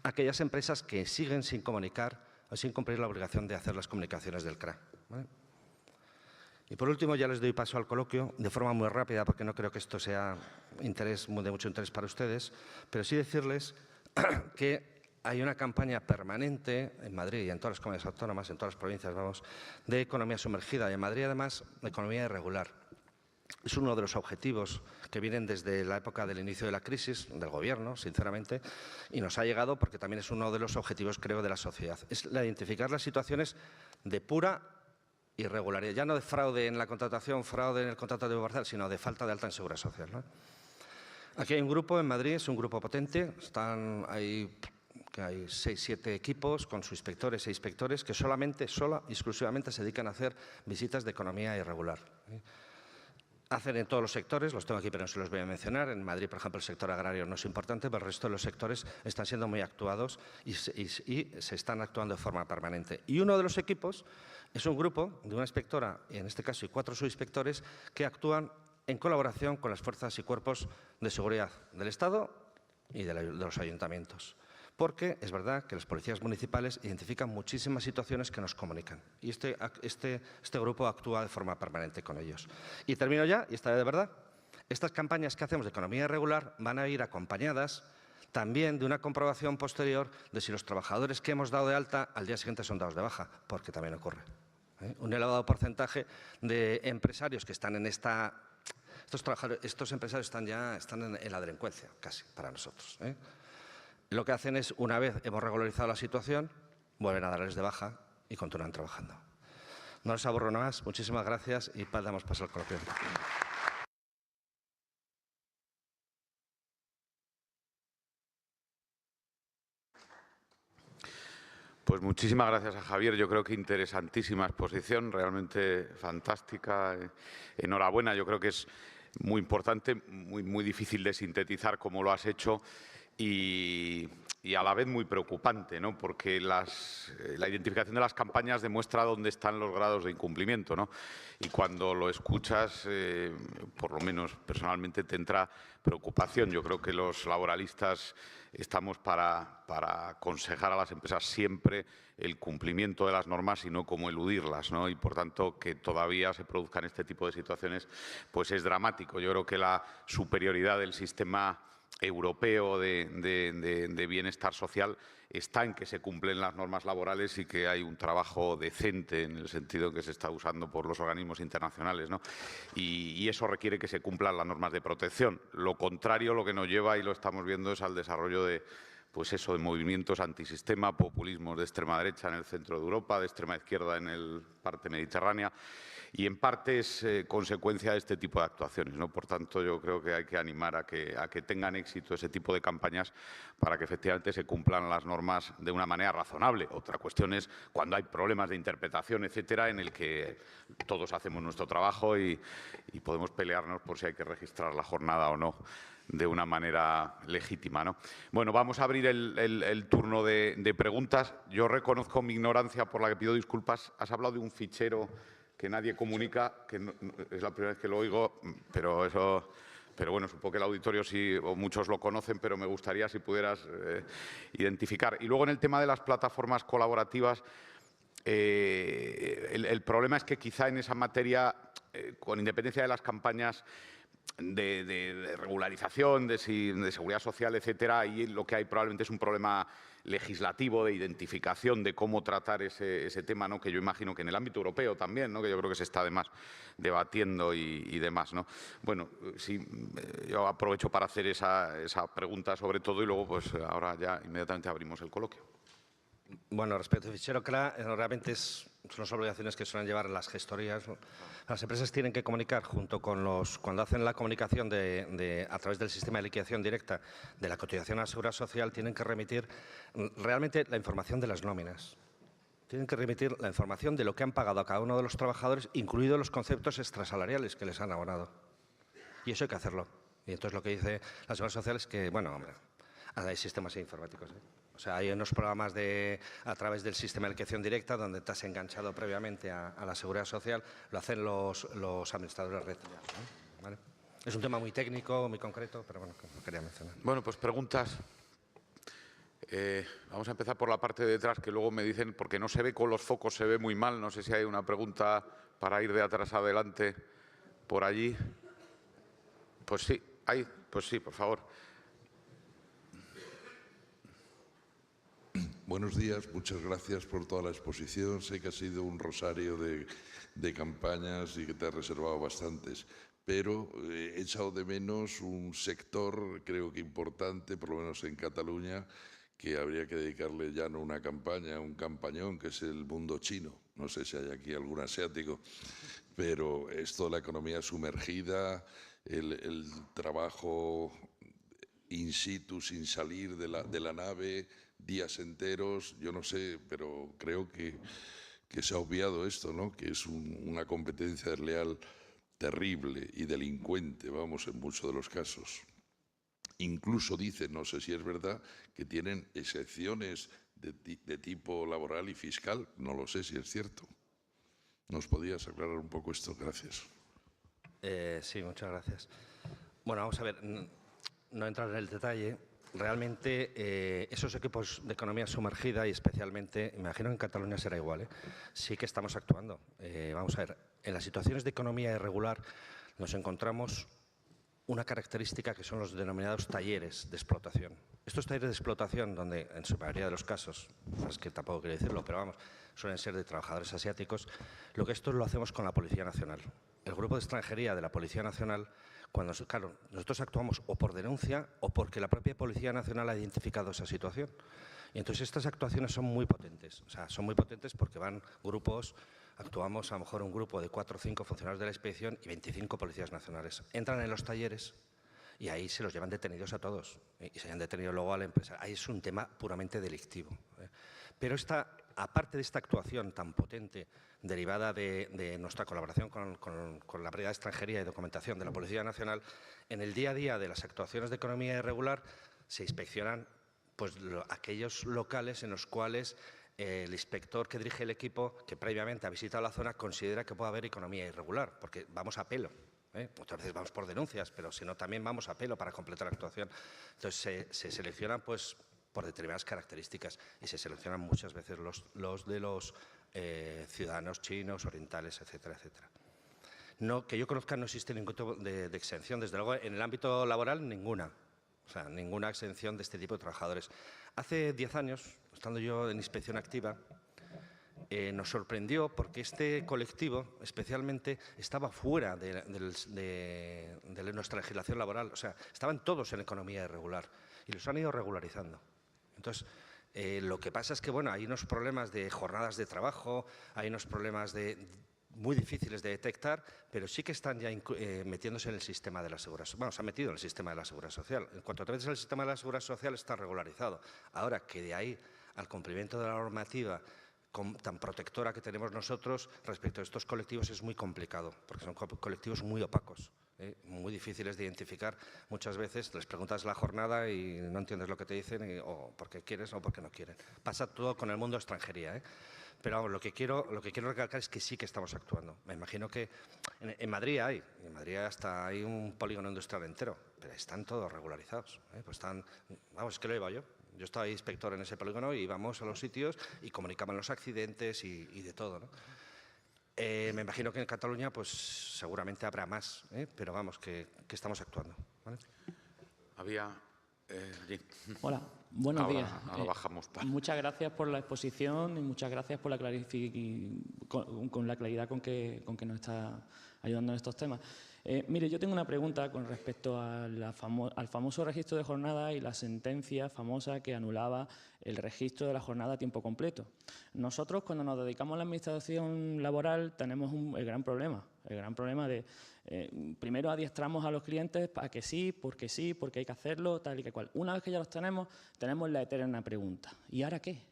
a aquellas empresas que siguen sin comunicar o sin cumplir la obligación de hacer las comunicaciones del CRA. ¿Vale? Y por último, ya les doy paso al coloquio de forma muy rápida, porque no creo que esto sea de mucho interés para ustedes, pero sí decirles que hay una campaña permanente en Madrid y en todas las comunidades autónomas, en todas las provincias, de economía sumergida y en Madrid, además, de economía irregular. Es uno de los objetivos que vienen desde la época del inicio de la crisis, del Gobierno, sinceramente, y nos ha llegado porque también es uno de los objetivos, creo, de la sociedad. Es la identificar las situaciones de pura irregularidad, ya no de fraude en la contratación, fraude en el contrato de parcial, sino de falta de alta en Seguridad Social, ¿no? Aquí hay un grupo en Madrid, es un grupo potente, hay 6, 7 equipos con sus inspectores e inspectores que exclusivamente se dedican a hacer visitas de economía irregular. Hacen en todos los sectores, los tengo aquí pero no se los voy a mencionar. En Madrid, por ejemplo, el sector agrario no es importante, pero el resto de los sectores están siendo muy actuados y se están actuando de forma permanente. Y uno de los equipos es un grupo de una inspectora, en este caso, y 4 subinspectores, que actúan en colaboración con las fuerzas y cuerpos de seguridad del Estado y de los ayuntamientos. Porque es verdad que las policías municipales identifican muchísimas situaciones que nos comunican. Y este grupo actúa de forma permanente con ellos. Y termino ya, y esta vez de verdad. Estas campañas que hacemos de economía irregular van a ir acompañadas también de una comprobación posterior de si los trabajadores que hemos dado de alta al día siguiente son dados de baja, porque también ocurre. Un elevado porcentaje de empresarios que están en esta... Estos empresarios están en la delincuencia, casi, para nosotros. Lo que hacen es, una vez hemos regularizado la situación, vuelven a darles de baja y continúan trabajando. No les aburro más. Muchísimas gracias y damos paso al coloquio. Pues muchísimas gracias a Javier. Yo creo que interesantísima exposición, realmente fantástica. Enhorabuena. Yo creo que es muy importante, muy difícil de sintetizar como lo has hecho y a la vez muy preocupante, ¿no? Porque la identificación de las campañas demuestra dónde están los grados de incumplimiento, ¿no? Y cuando lo escuchas, por lo menos personalmente, te entra preocupación. Yo creo que los laboralistas estamos para aconsejar a las empresas siempre el cumplimiento de las normas y no cómo eludirlas, ¿no? Y, por tanto, que todavía se produzcan este tipo de situaciones, pues es dramático. Yo creo que la superioridad del sistema europeo de bienestar social está en que se cumplen las normas laborales y que hay un trabajo decente en el sentido en que se está usando por los organismos internacionales, ¿no? Y eso requiere que se cumplan las normas de protección. Lo contrario, lo que nos lleva, y lo estamos viendo, es al desarrollo de de movimientos antisistema, populismos de extrema derecha en el centro de Europa, de extrema izquierda en la parte mediterránea, y en parte es consecuencia de este tipo de actuaciones, ¿no? Por tanto, yo creo que hay que animar a que tengan éxito ese tipo de campañas para que efectivamente se cumplan las normas de una manera razonable. Otra cuestión es cuando hay problemas de interpretación, etcétera, en el que todos hacemos nuestro trabajo y podemos pelearnos por si hay que registrar la jornada o no de una manera legítima, ¿no? Bueno, vamos a abrir el turno de preguntas. Yo reconozco mi ignorancia, por la que pido disculpas. Has hablado de un fichero que nadie comunica, que es la primera vez que lo oigo, pero bueno, supongo que el auditorio sí, o muchos lo conocen, pero me gustaría si pudieras identificar. Y luego, en el tema de las plataformas colaborativas, el problema es que quizá en esa materia, con independencia de las campañas de regularización, de seguridad social, etcétera, ahí lo que hay probablemente es un problema legislativo de identificación de cómo tratar ese tema, ¿no? Que yo imagino que en el ámbito europeo también, ¿no? Que yo creo que se está además debatiendo y demás, ¿no? Bueno, sí, yo aprovecho para hacer esa pregunta sobre todo y luego pues ahora ya inmediatamente abrimos el coloquio. Bueno, respecto al fichero CRA, realmente son las obligaciones que suelen llevar las gestorías. Las empresas tienen que comunicar junto con cuando hacen la comunicación a través del sistema de liquidación directa de la cotización a la Seguridad Social, tienen que remitir realmente la información de las nóminas. Tienen que remitir la información de lo que han pagado a cada uno de los trabajadores, incluidos los conceptos extrasalariales que les han abonado. Y eso hay que hacerlo. Y entonces lo que dice la Seguridad Social es que, bueno, hombre, hay sistemas informáticos, O sea, hay unos programas a través del sistema de liquidación directa donde te has enganchado previamente a la Seguridad Social, lo hacen los administradores de red. ¿Vale? Es un tema muy técnico, muy concreto, pero bueno, lo quería mencionar. Bueno, pues preguntas. Vamos a empezar por la parte de detrás, que luego me dicen, porque no se ve con los focos, se ve muy mal. No sé si hay una pregunta para ir de atrás a adelante por allí. Pues sí, por favor. Buenos días, muchas gracias por toda la exposición. Sé que ha sido un rosario de campañas y que te has reservado bastantes, pero he echado de menos un sector, creo que importante, por lo menos en Cataluña, que habría que dedicarle ya no una campaña, un campañón, que es el mundo chino. No sé si hay aquí algún asiático, pero esto de la economía sumergida, el trabajo in situ, sin salir de la nave, días enteros, yo no sé, pero creo que se ha obviado esto, ¿no? Que es una competencia desleal terrible y delincuente, vamos, en muchos de los casos. Incluso dicen, no sé si es verdad, que tienen excepciones de tipo laboral y fiscal. No lo sé si es cierto. ¿Nos podías aclarar un poco esto? Gracias. Sí, muchas gracias. Bueno, vamos a ver, no entrar en el detalle. Realmente esos equipos de economía sumergida y especialmente, imagino que en Cataluña será igual, sí que estamos actuando. Vamos a ver, en las situaciones de economía irregular nos encontramos una característica que son los denominados talleres de explotación. Estos talleres de explotación, donde en su mayoría de los casos, es que tampoco quiero decirlo, pero vamos, suelen ser de trabajadores asiáticos, lo que esto lo hacemos con la Policía Nacional. El grupo de extranjería de la Policía Nacional, cuando, claro, nosotros actuamos o por denuncia o porque la propia Policía Nacional ha identificado esa situación. Y entonces estas actuaciones son muy potentes. O sea, son muy potentes porque van grupos, actuamos a lo mejor un grupo de 4 o 5 funcionarios de la inspección y 25 policías nacionales. Entran en los talleres y ahí se los llevan detenidos a todos. Y se han detenido luego a la empresa. Ahí es un tema puramente delictivo. Pero aparte de esta actuación tan potente, derivada de nuestra colaboración con la Brigada de Extranjería y Documentación de la Policía Nacional, en el día a día de las actuaciones de economía irregular se inspeccionan pues, aquellos locales en los cuales el inspector que dirige el equipo, que previamente ha visitado la zona, considera que puede haber economía irregular, porque vamos a pelo. Muchas veces vamos por denuncias, pero si no, también vamos a pelo para completar la actuación. Entonces, se seleccionan pues, por determinadas características y se seleccionan muchas veces los de los ciudadanos chinos, orientales, etcétera, etcétera. No, que yo conozca, no existe ningún tipo de exención. Desde luego, en el ámbito laboral, ninguna. O sea, ninguna exención de este tipo de trabajadores. Hace 10 años, estando yo en inspección activa, nos sorprendió porque este colectivo, especialmente, estaba fuera de nuestra legislación laboral. O sea, estaban todos en economía irregular y los han ido regularizando. Entonces, lo que pasa es que, bueno, hay unos problemas de jornadas de trabajo, hay unos problemas muy difíciles de detectar, pero sí que están ya metiéndose en el sistema de la Seguridad Social. Bueno, se han metido en el sistema de la Seguridad Social. En cuanto te metes en el sistema de la Seguridad Social, está regularizado. Ahora, que de ahí al cumplimiento de la normativa tan protectora que tenemos nosotros respecto a estos colectivos es muy complicado, porque son colectivos muy opacos, muy difíciles de identificar. Muchas veces les preguntas la jornada y no entiendes lo que te dicen, o porque quieres o porque no quieren. Pasa todo con el mundo de extranjería, Pero vamos, lo que quiero recalcar es que sí que estamos actuando. Me imagino que en Madrid hasta hay un polígono industrial entero, pero están todos regularizados. Pues están, vamos, es que lo iba yo. Yo estaba inspector en ese polígono y íbamos a los sitios y comunicaban los accidentes y de todo, ¿no? Me imagino que en Cataluña pues seguramente habrá más, pero vamos, que estamos actuando, ¿vale? Había... Hola, buenos días. Ahora bajamos. Muchas gracias por la exposición y muchas gracias por la con la claridad con que nos está ayudando en estos temas. Mire, yo tengo una pregunta con respecto al famoso registro de jornada y la sentencia famosa que anulaba el registro de la jornada a tiempo completo. Nosotros, cuando nos dedicamos a la administración laboral, tenemos el gran problema de, primero adiestramos a los clientes para que sí, porque hay que hacerlo, tal y que cual. Una vez que ya los tenemos la eterna pregunta, ¿y ahora qué?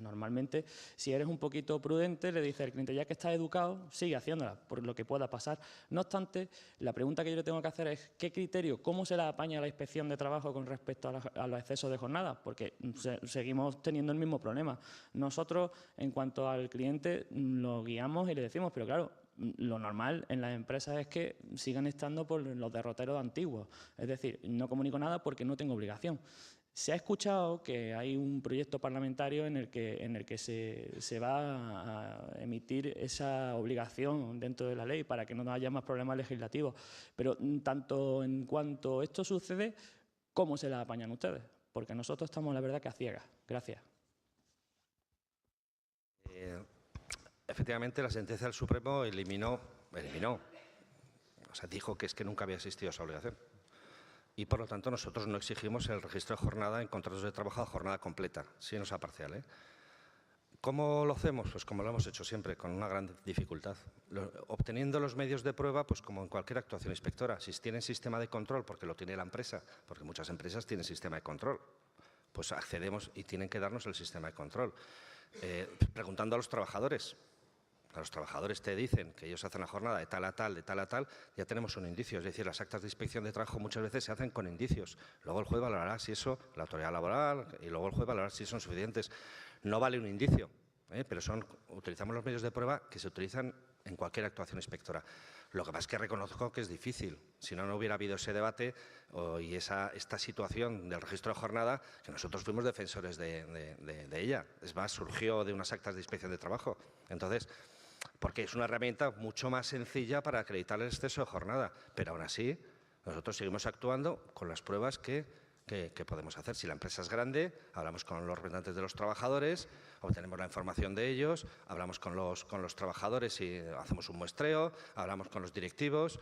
Normalmente, si eres un poquito prudente, le dices al cliente, ya que estás educado, sigue haciéndola, por lo que pueda pasar. No obstante, la pregunta que yo le tengo que hacer es, ¿qué criterio, cómo se la apaña la inspección de trabajo con respecto a los excesos de jornada? Porque seguimos teniendo el mismo problema. Nosotros, en cuanto al cliente, lo guiamos y le decimos, pero claro, lo normal en las empresas es que sigan estando por los derroteros antiguos. Es decir, no comunico nada porque no tengo obligación. Se ha escuchado que hay un proyecto parlamentario en el que se va a emitir esa obligación dentro de la ley para que no haya más problemas legislativos. Pero tanto en cuanto esto sucede, ¿cómo se la apañan ustedes? Porque nosotros estamos, la verdad, que a ciegas. Gracias. Efectivamente, la sentencia del Supremo eliminó, o sea, dijo que es que nunca había existido esa obligación. Y, por lo tanto, nosotros no exigimos el registro de jornada en contratos de trabajo a jornada completa, si no sea parcial. ¿Cómo lo hacemos? Pues como lo hemos hecho siempre, con una gran dificultad. Obteniendo los medios de prueba, pues como en cualquier actuación inspectora. Si tienen sistema de control, porque lo tiene la empresa, porque muchas empresas tienen sistema de control, pues accedemos y tienen que darnos el sistema de control. Preguntando a los trabajadores. Los trabajadores te dicen que ellos hacen la jornada de tal a tal, de tal a tal, ya tenemos un indicio. Es decir, las actas de inspección de trabajo muchas veces se hacen con indicios. Luego el juez valorará si eso, la autoridad laboral, y luego el juez valorará si son suficientes. No vale un indicio, pero utilizamos los medios de prueba que se utilizan en cualquier actuación inspectora. Lo que pasa es que reconozco que es difícil. Si no hubiera habido ese debate y esta situación del registro de jornada, que nosotros fuimos defensores de ella. Es más, surgió de unas actas de inspección de trabajo. Entonces, porque es una herramienta mucho más sencilla para acreditar el exceso de jornada, pero aún así Nosotros seguimos actuando con las pruebas que podemos hacer. Si la empresa es grande, hablamos con los representantes de los trabajadores, obtenemos la información de ellos, hablamos con los trabajadores y hacemos un muestreo, hablamos con los directivos,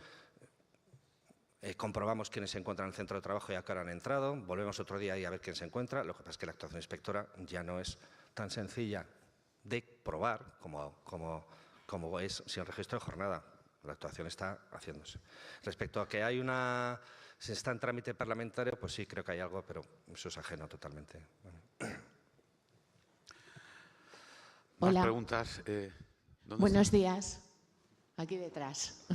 comprobamos quiénes se encuentran en el centro de trabajo y a qué hora han entrado, volvemos otro día y a ver quién se encuentra. Lo que pasa es que la actuación inspectora ya no es tan sencilla de probar como es sin registro de jornada. La actuación está haciéndose. Respecto a que se está en trámite parlamentario, pues sí, creo que hay algo, pero eso es ajeno totalmente. ¿Más Hola. preguntas? Buenos días. Aquí detrás.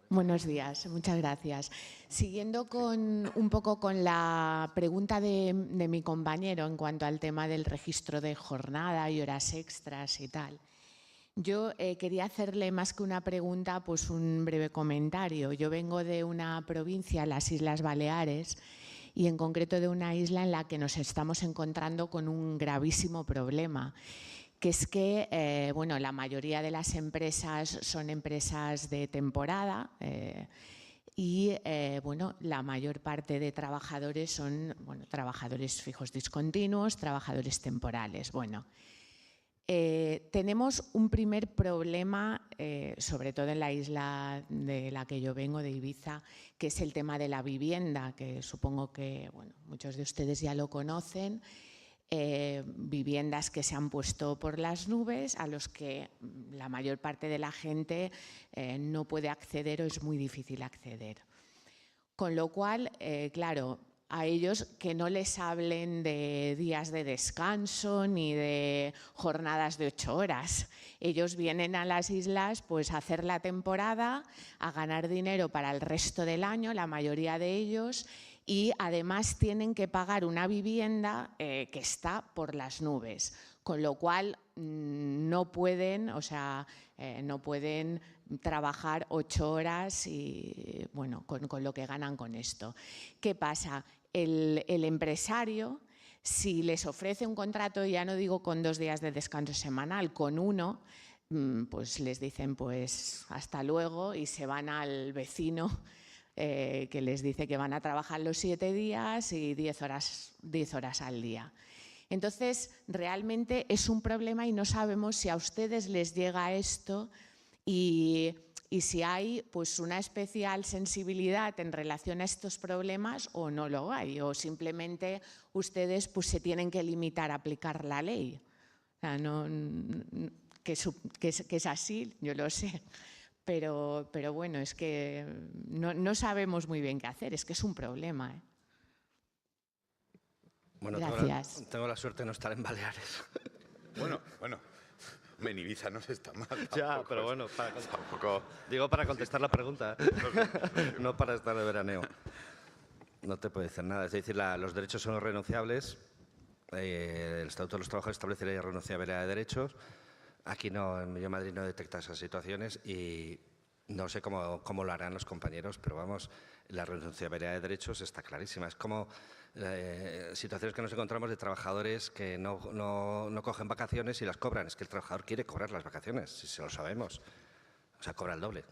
Buenos días, muchas gracias. Siguiendo un poco con la pregunta de mi compañero en cuanto al tema del registro de jornada y horas extras y tal. Yo quería hacerle más que una pregunta, pues un breve comentario. Yo vengo de una provincia, las Islas Baleares, y en concreto de una isla en la que nos estamos encontrando con un gravísimo problema, que es que bueno, la mayoría de las empresas son empresas de temporada y bueno, la mayor parte de trabajadores son trabajadores fijos discontinuos, trabajadores temporales. Bueno, tenemos un primer problema, sobre todo en la isla de la que yo vengo, de Ibiza, que es el tema de la vivienda, que supongo que bueno, muchos de ustedes ya lo conocen. Viviendas que se han puesto por las nubes, a los que la mayor parte de la gente no puede acceder o es muy difícil acceder. Con lo cual, claro, a ellos que no les hablen de días de descanso ni de jornadas de 8 horas. Ellos vienen a las islas pues, a hacer la temporada, a ganar dinero para el resto del año, la mayoría de ellos, y además tienen que pagar una vivienda que está por las nubes, con lo cual no pueden, no pueden trabajar 8 horas y bueno, con lo que ganan con esto. ¿Qué pasa? El empresario, si les ofrece un contrato, ya no digo con 2 días de descanso semanal, con 1, pues les dicen pues hasta luego y se van al vecino que les dice que van a trabajar los 7 días y 10 horas al día. Entonces, realmente es un problema y no sabemos si a ustedes les llega esto y si hay pues, una especial sensibilidad en relación a estos problemas o no lo hay, o simplemente ustedes pues, se tienen que limitar a aplicar la ley. O sea, que es así, yo lo sé. Pero bueno, es que no sabemos muy bien qué hacer, es que es un problema. Bueno, gracias. Tengo la suerte de no estar en Baleares. Bueno, en Ibiza no se está mal. Ya, pero bueno, Tampoco. digo para contestar la pregunta, no para estar de veraneo. No te puedo decir nada. Es decir, los derechos son irrenunciables. El Estatuto de los Trabajadores establece la irrenunciabilidad de derechos. Aquí no, en Yo Madrid no detecta esas situaciones y no sé cómo lo harán los compañeros, pero vamos, la renunciabilidad de derechos está clarísima. Es como situaciones que nos encontramos de trabajadores que no cogen vacaciones y las cobran. Es que el trabajador quiere cobrar las vacaciones, si se lo sabemos. O sea, cobra el doble.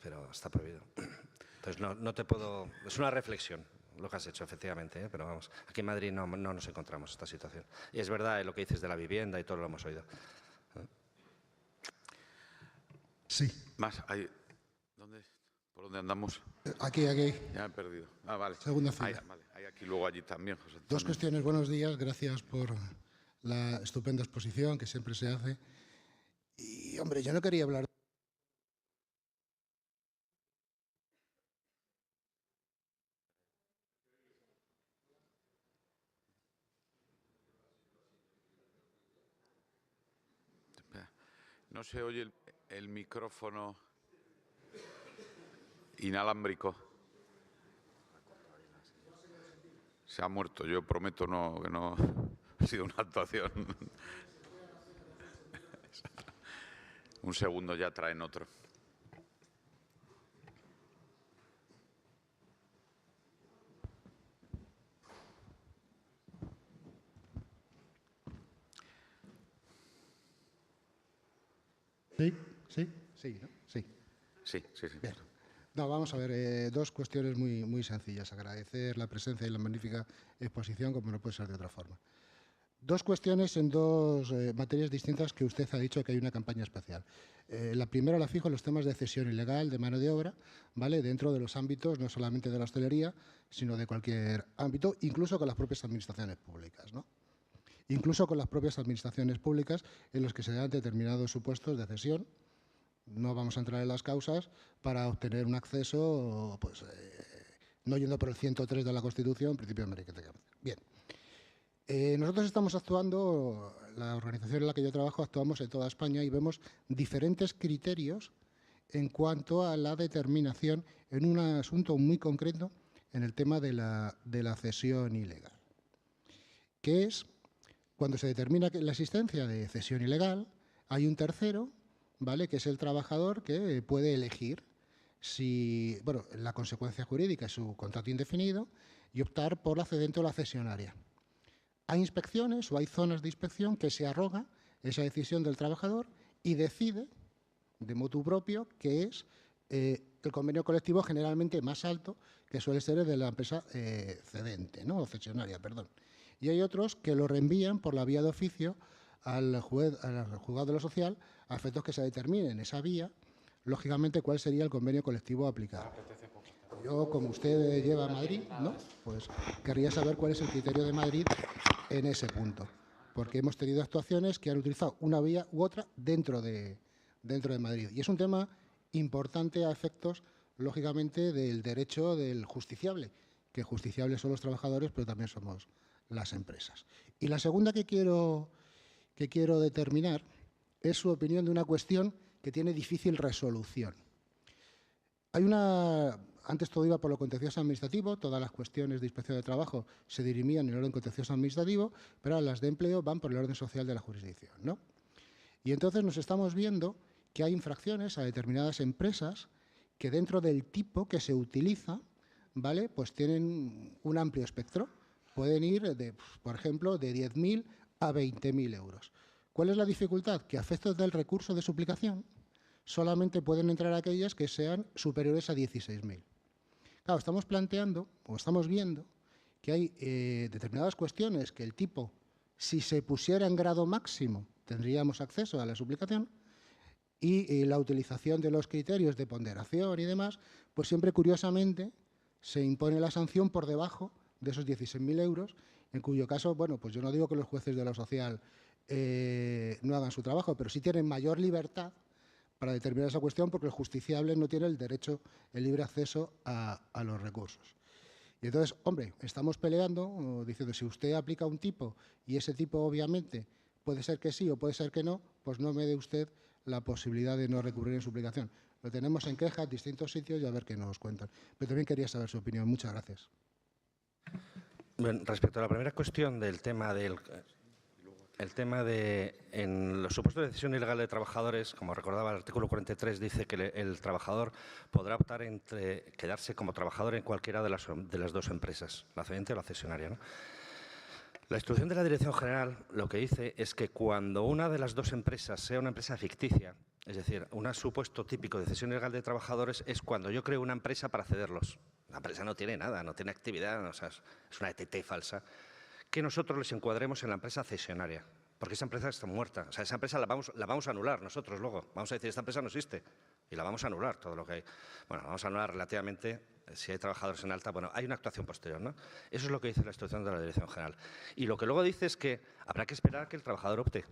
Pero está prohibido. Entonces, no te puedo... Es una reflexión lo que has hecho, efectivamente, pero vamos, aquí en Madrid no nos encontramos esta situación. Y es verdad lo que dices de la vivienda y todo lo hemos oído. Sí. Más, ¿por dónde andamos? Aquí. Ya he perdido. Ah, vale. Segunda fila. Vale. Hay aquí, luego allí también, José Antonio. 2 cuestiones. Buenos días. Gracias por la estupenda exposición que siempre se hace. Y, hombre, yo no quería hablar... No se oye el micrófono inalámbrico. Se ha muerto. Yo prometo que no ha sido una actuación. Un segundo, ya traen otro. Sí, ¿no? Sí. Sí. Bien. No, vamos a ver, dos cuestiones muy sencillas. Agradecer la presencia y la magnífica exposición, como no puede ser de otra forma. Dos cuestiones en dos materias distintas que usted ha dicho que hay una campaña especial. La primera la fijo en los temas de cesión ilegal de mano de obra, ¿vale? Dentro de los ámbitos, no solamente de la hostelería, sino de cualquier ámbito, incluso con las propias administraciones públicas, ¿no? Incluso con las propias administraciones públicas en los que se dan determinados supuestos de cesión. No vamos a entrar en las causas para obtener un acceso, pues, no yendo por el 103 de la Constitución, principio de meritocracia. Bien. Nosotros estamos actuando, la organización en la que yo trabajo, actuamos en toda España y vemos diferentes criterios en cuanto a la determinación en un asunto muy concreto en el tema de la cesión ilegal, que es cuando se determina la existencia de cesión ilegal, hay un tercero, ¿vale?, que es el trabajador que puede elegir si, bueno, la consecuencia jurídica es su contrato indefinido y optar por la cedente o la cesionaria. Hay inspecciones o hay zonas de inspección que se arroga esa decisión del trabajador y decide, de motu propio, que es el convenio colectivo generalmente más alto, que suele ser el de la empresa cedente, ¿no?, o cesionaria, perdón. Y hay otros que lo reenvían por la vía de oficio al juzgado de lo social a efectos que se determine en esa vía, lógicamente, cuál sería el convenio colectivo aplicado. Yo, como usted lleva a Madrid, ¿no?, pues querría saber cuál es el criterio de Madrid en ese punto, porque hemos tenido actuaciones que han utilizado una vía u otra dentro de Madrid. Y es un tema importante a efectos, lógicamente, del derecho del justiciable, que justiciables son los trabajadores, pero también somos las empresas. Y la segunda que quiero determinar es su opinión de una cuestión que tiene difícil resolución. Antes todo iba por lo contencioso administrativo, todas las cuestiones de inspección de trabajo se dirimían en el orden contencioso administrativo, pero ahora las de empleo van por el orden social de la jurisdicción, ¿no? Y entonces nos estamos viendo que hay infracciones a determinadas empresas que dentro del tipo que se utiliza, ¿vale?, pues tienen un amplio espectro. Pueden ir, por ejemplo, de 10.000 a 20.000 euros. ¿Cuál es la dificultad? Que a efectos del recurso de suplicación solamente pueden entrar aquellas que sean superiores a 16.000. Claro, estamos planteando o estamos viendo que hay determinadas cuestiones que el tipo, si se pusiera en grado máximo, tendríamos acceso a la suplicación, y la utilización de los criterios de ponderación y demás, pues siempre, curiosamente, se impone la sanción por debajo de esos 16.000 euros, en cuyo caso, bueno, pues yo no digo que los jueces de lo social no hagan su trabajo, pero sí tienen mayor libertad para determinar esa cuestión, porque el justiciable no tiene el derecho, el libre acceso a los recursos. Y entonces, hombre, estamos peleando, diciendo, si usted aplica un tipo y ese tipo obviamente puede ser que sí o puede ser que no, pues no me dé usted la posibilidad de no recurrir en suplicación. Lo tenemos en queja en distintos sitios y a ver qué nos cuentan. Pero también quería saber su opinión. Muchas gracias. Bueno, respecto a la primera cuestión del tema en los supuestos de cesión ilegal de trabajadores, como recordaba el artículo 43, dice que el trabajador podrá optar entre quedarse como trabajador en cualquiera de las dos empresas, la cedente o la cesionaria, ¿no? La instrucción de la Dirección General lo que dice es que cuando una de las dos empresas sea una empresa ficticia, es decir, un supuesto típico de cesión ilegal de trabajadores es cuando yo creo una empresa para cederlos. La empresa no tiene nada, no tiene actividad, o sea, es una ETT falsa, que nosotros les encuadremos en la empresa cesionaria, porque esa empresa está muerta. O sea, esa empresa la vamos a anular nosotros luego. Vamos a decir, esta empresa no existe y la vamos a anular todo lo que hay. Bueno, la vamos a anular relativamente, si hay trabajadores en alta, bueno, hay una actuación posterior, ¿no? Eso es lo que dice la instrucción de la Dirección General. Y lo que luego dice es que habrá que esperar a que el trabajador opte,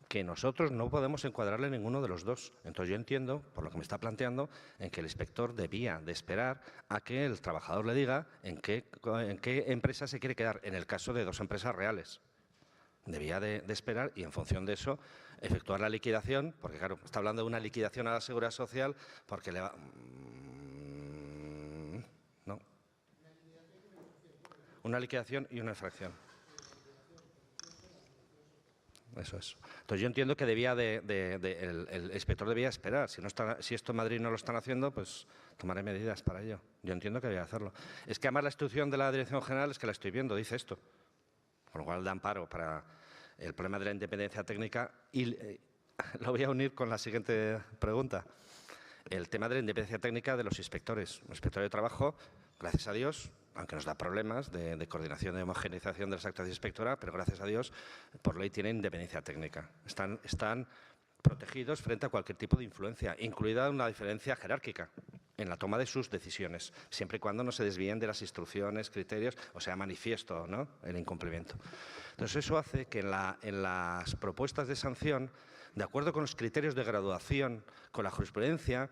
que nosotros no podemos encuadrarle ninguno de los dos. Entonces yo entiendo, por lo que me está planteando, en que el inspector debía de esperar a que el trabajador le diga en qué empresa se quiere quedar, en el caso de dos empresas reales. Debía de esperar y, en función de eso, efectuar la liquidación, porque, claro, está hablando de una liquidación a la Seguridad Social, porque le va... ¿no? Una liquidación y una infracción. Eso es. Entonces yo entiendo que el inspector debía esperar. Si esto en Madrid no lo están haciendo, pues tomaré medidas para ello. Yo entiendo que debía hacerlo. Es que además la instrucción de la Dirección General, es que la estoy viendo, dice esto. Con lo cual da amparo para el problema de la independencia técnica. Y lo voy a unir con la siguiente pregunta. el tema de la independencia técnica de los inspectores. El inspector de trabajo, gracias a Dios, aunque nos da problemas de coordinación, de homogeneización de las actas de inspectora, pero gracias a Dios, por ley tienen independencia técnica. Están protegidos frente a cualquier tipo de influencia, incluida una diferencia jerárquica en la toma de sus decisiones, siempre y cuando no se desvíen de las instrucciones, criterios, o sea, manifiesto, ¿no?, el incumplimiento. Entonces, eso hace que en las propuestas de sanción, de acuerdo con los criterios de graduación, con la jurisprudencia,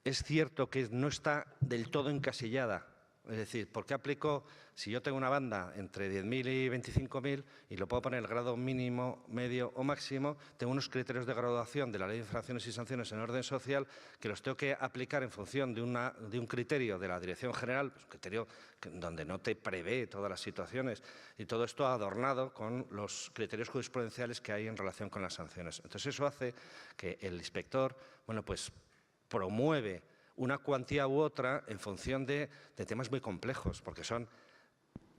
es cierto que no está del todo encasillada. Es decir, ¿por qué aplico, si yo tengo una banda entre 10.000 y 25.000 y lo puedo poner el grado mínimo, medio o máximo, tengo unos criterios de graduación de la Ley de Infracciones y Sanciones en orden social que los tengo que aplicar en función de un criterio de la Dirección General, pues un criterio donde no te prevé todas las situaciones, y todo esto adornado con los criterios jurisprudenciales que hay en relación con las sanciones. Entonces, eso hace que el inspector, bueno, pues promueve una cuantía u otra en función de temas muy complejos, porque son,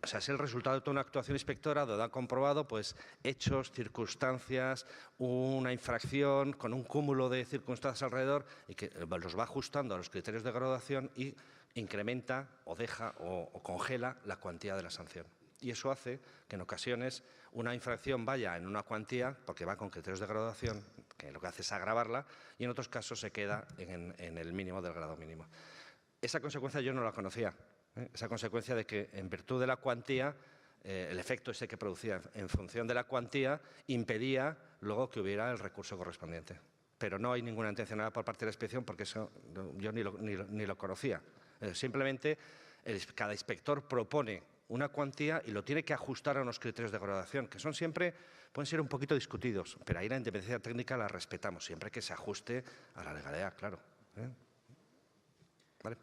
o sea, es el resultado de toda una actuación inspectora donde han comprobado pues, hechos, circunstancias, una infracción con un cúmulo de circunstancias alrededor y que los va ajustando a los criterios de graduación y incrementa o deja o congela la cuantía de la sanción. Y eso hace que en ocasiones una infracción vaya en una cuantía, porque va con criterios de graduación, que lo que hace es agravarla, y en otros casos se queda en el mínimo del grado mínimo. Esa consecuencia yo no la conocía, esa consecuencia de que en virtud de la cuantía, el efecto ese que producía en función de la cuantía, impedía luego que hubiera el recurso correspondiente. Pero no hay ninguna intencionalidad por parte de la inspección porque eso yo ni lo conocía. Simplemente cada inspector propone una cuantía y lo tiene que ajustar a unos criterios de graduación, que pueden ser un poquito discutidos, pero ahí la independencia técnica la respetamos, siempre que se ajuste a la legalidad, claro. ¿Vale?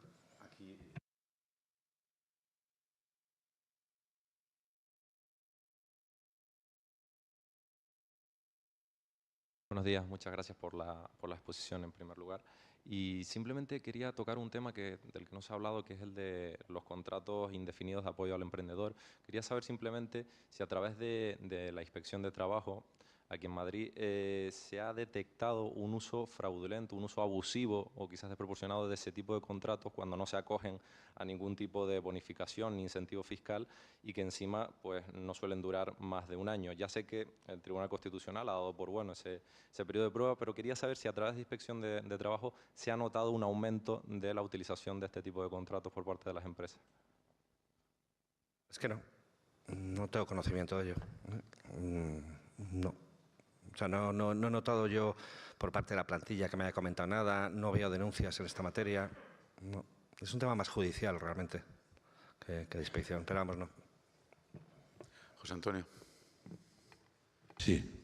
Buenos días, muchas gracias por la exposición en primer lugar. Y simplemente quería tocar un tema del que no se ha hablado, que es el de los contratos indefinidos de apoyo al emprendedor. Quería saber simplemente si a través de la Inspección de Trabajo, aquí en Madrid, se ha detectado un uso fraudulento, un uso abusivo o quizás desproporcionado de ese tipo de contratos cuando no se acogen a ningún tipo de bonificación ni incentivo fiscal y que encima pues, no suelen durar más de un año. Ya sé que el Tribunal Constitucional ha dado por bueno ese periodo de prueba, pero quería saber si a través de Inspección de Trabajo se ha notado un aumento de la utilización de este tipo de contratos por parte de las empresas. Es que no tengo conocimiento de ello. No. O sea, no he notado yo por parte de la plantilla que me haya comentado nada, no veo denuncias en esta materia. No. Es un tema más judicial realmente que de inspección, pero vamos, no. José Antonio. Sí.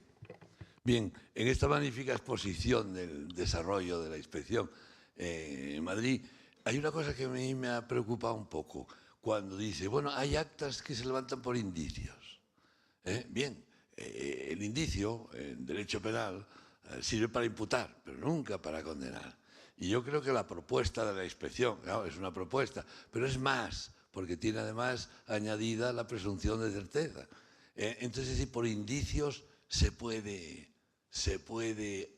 Bien, en esta magnífica exposición del desarrollo de la inspección en Madrid, hay una cosa que a mí me ha preocupado un poco, cuando dice, bueno, hay actas que se levantan por indicios. Bien, el indicio en derecho penal sirve para imputar, pero nunca para condenar. Y yo creo que la propuesta de la inspección, claro, es una propuesta, pero es más, porque tiene además añadida la presunción de certeza. Entonces, si por indicios se puede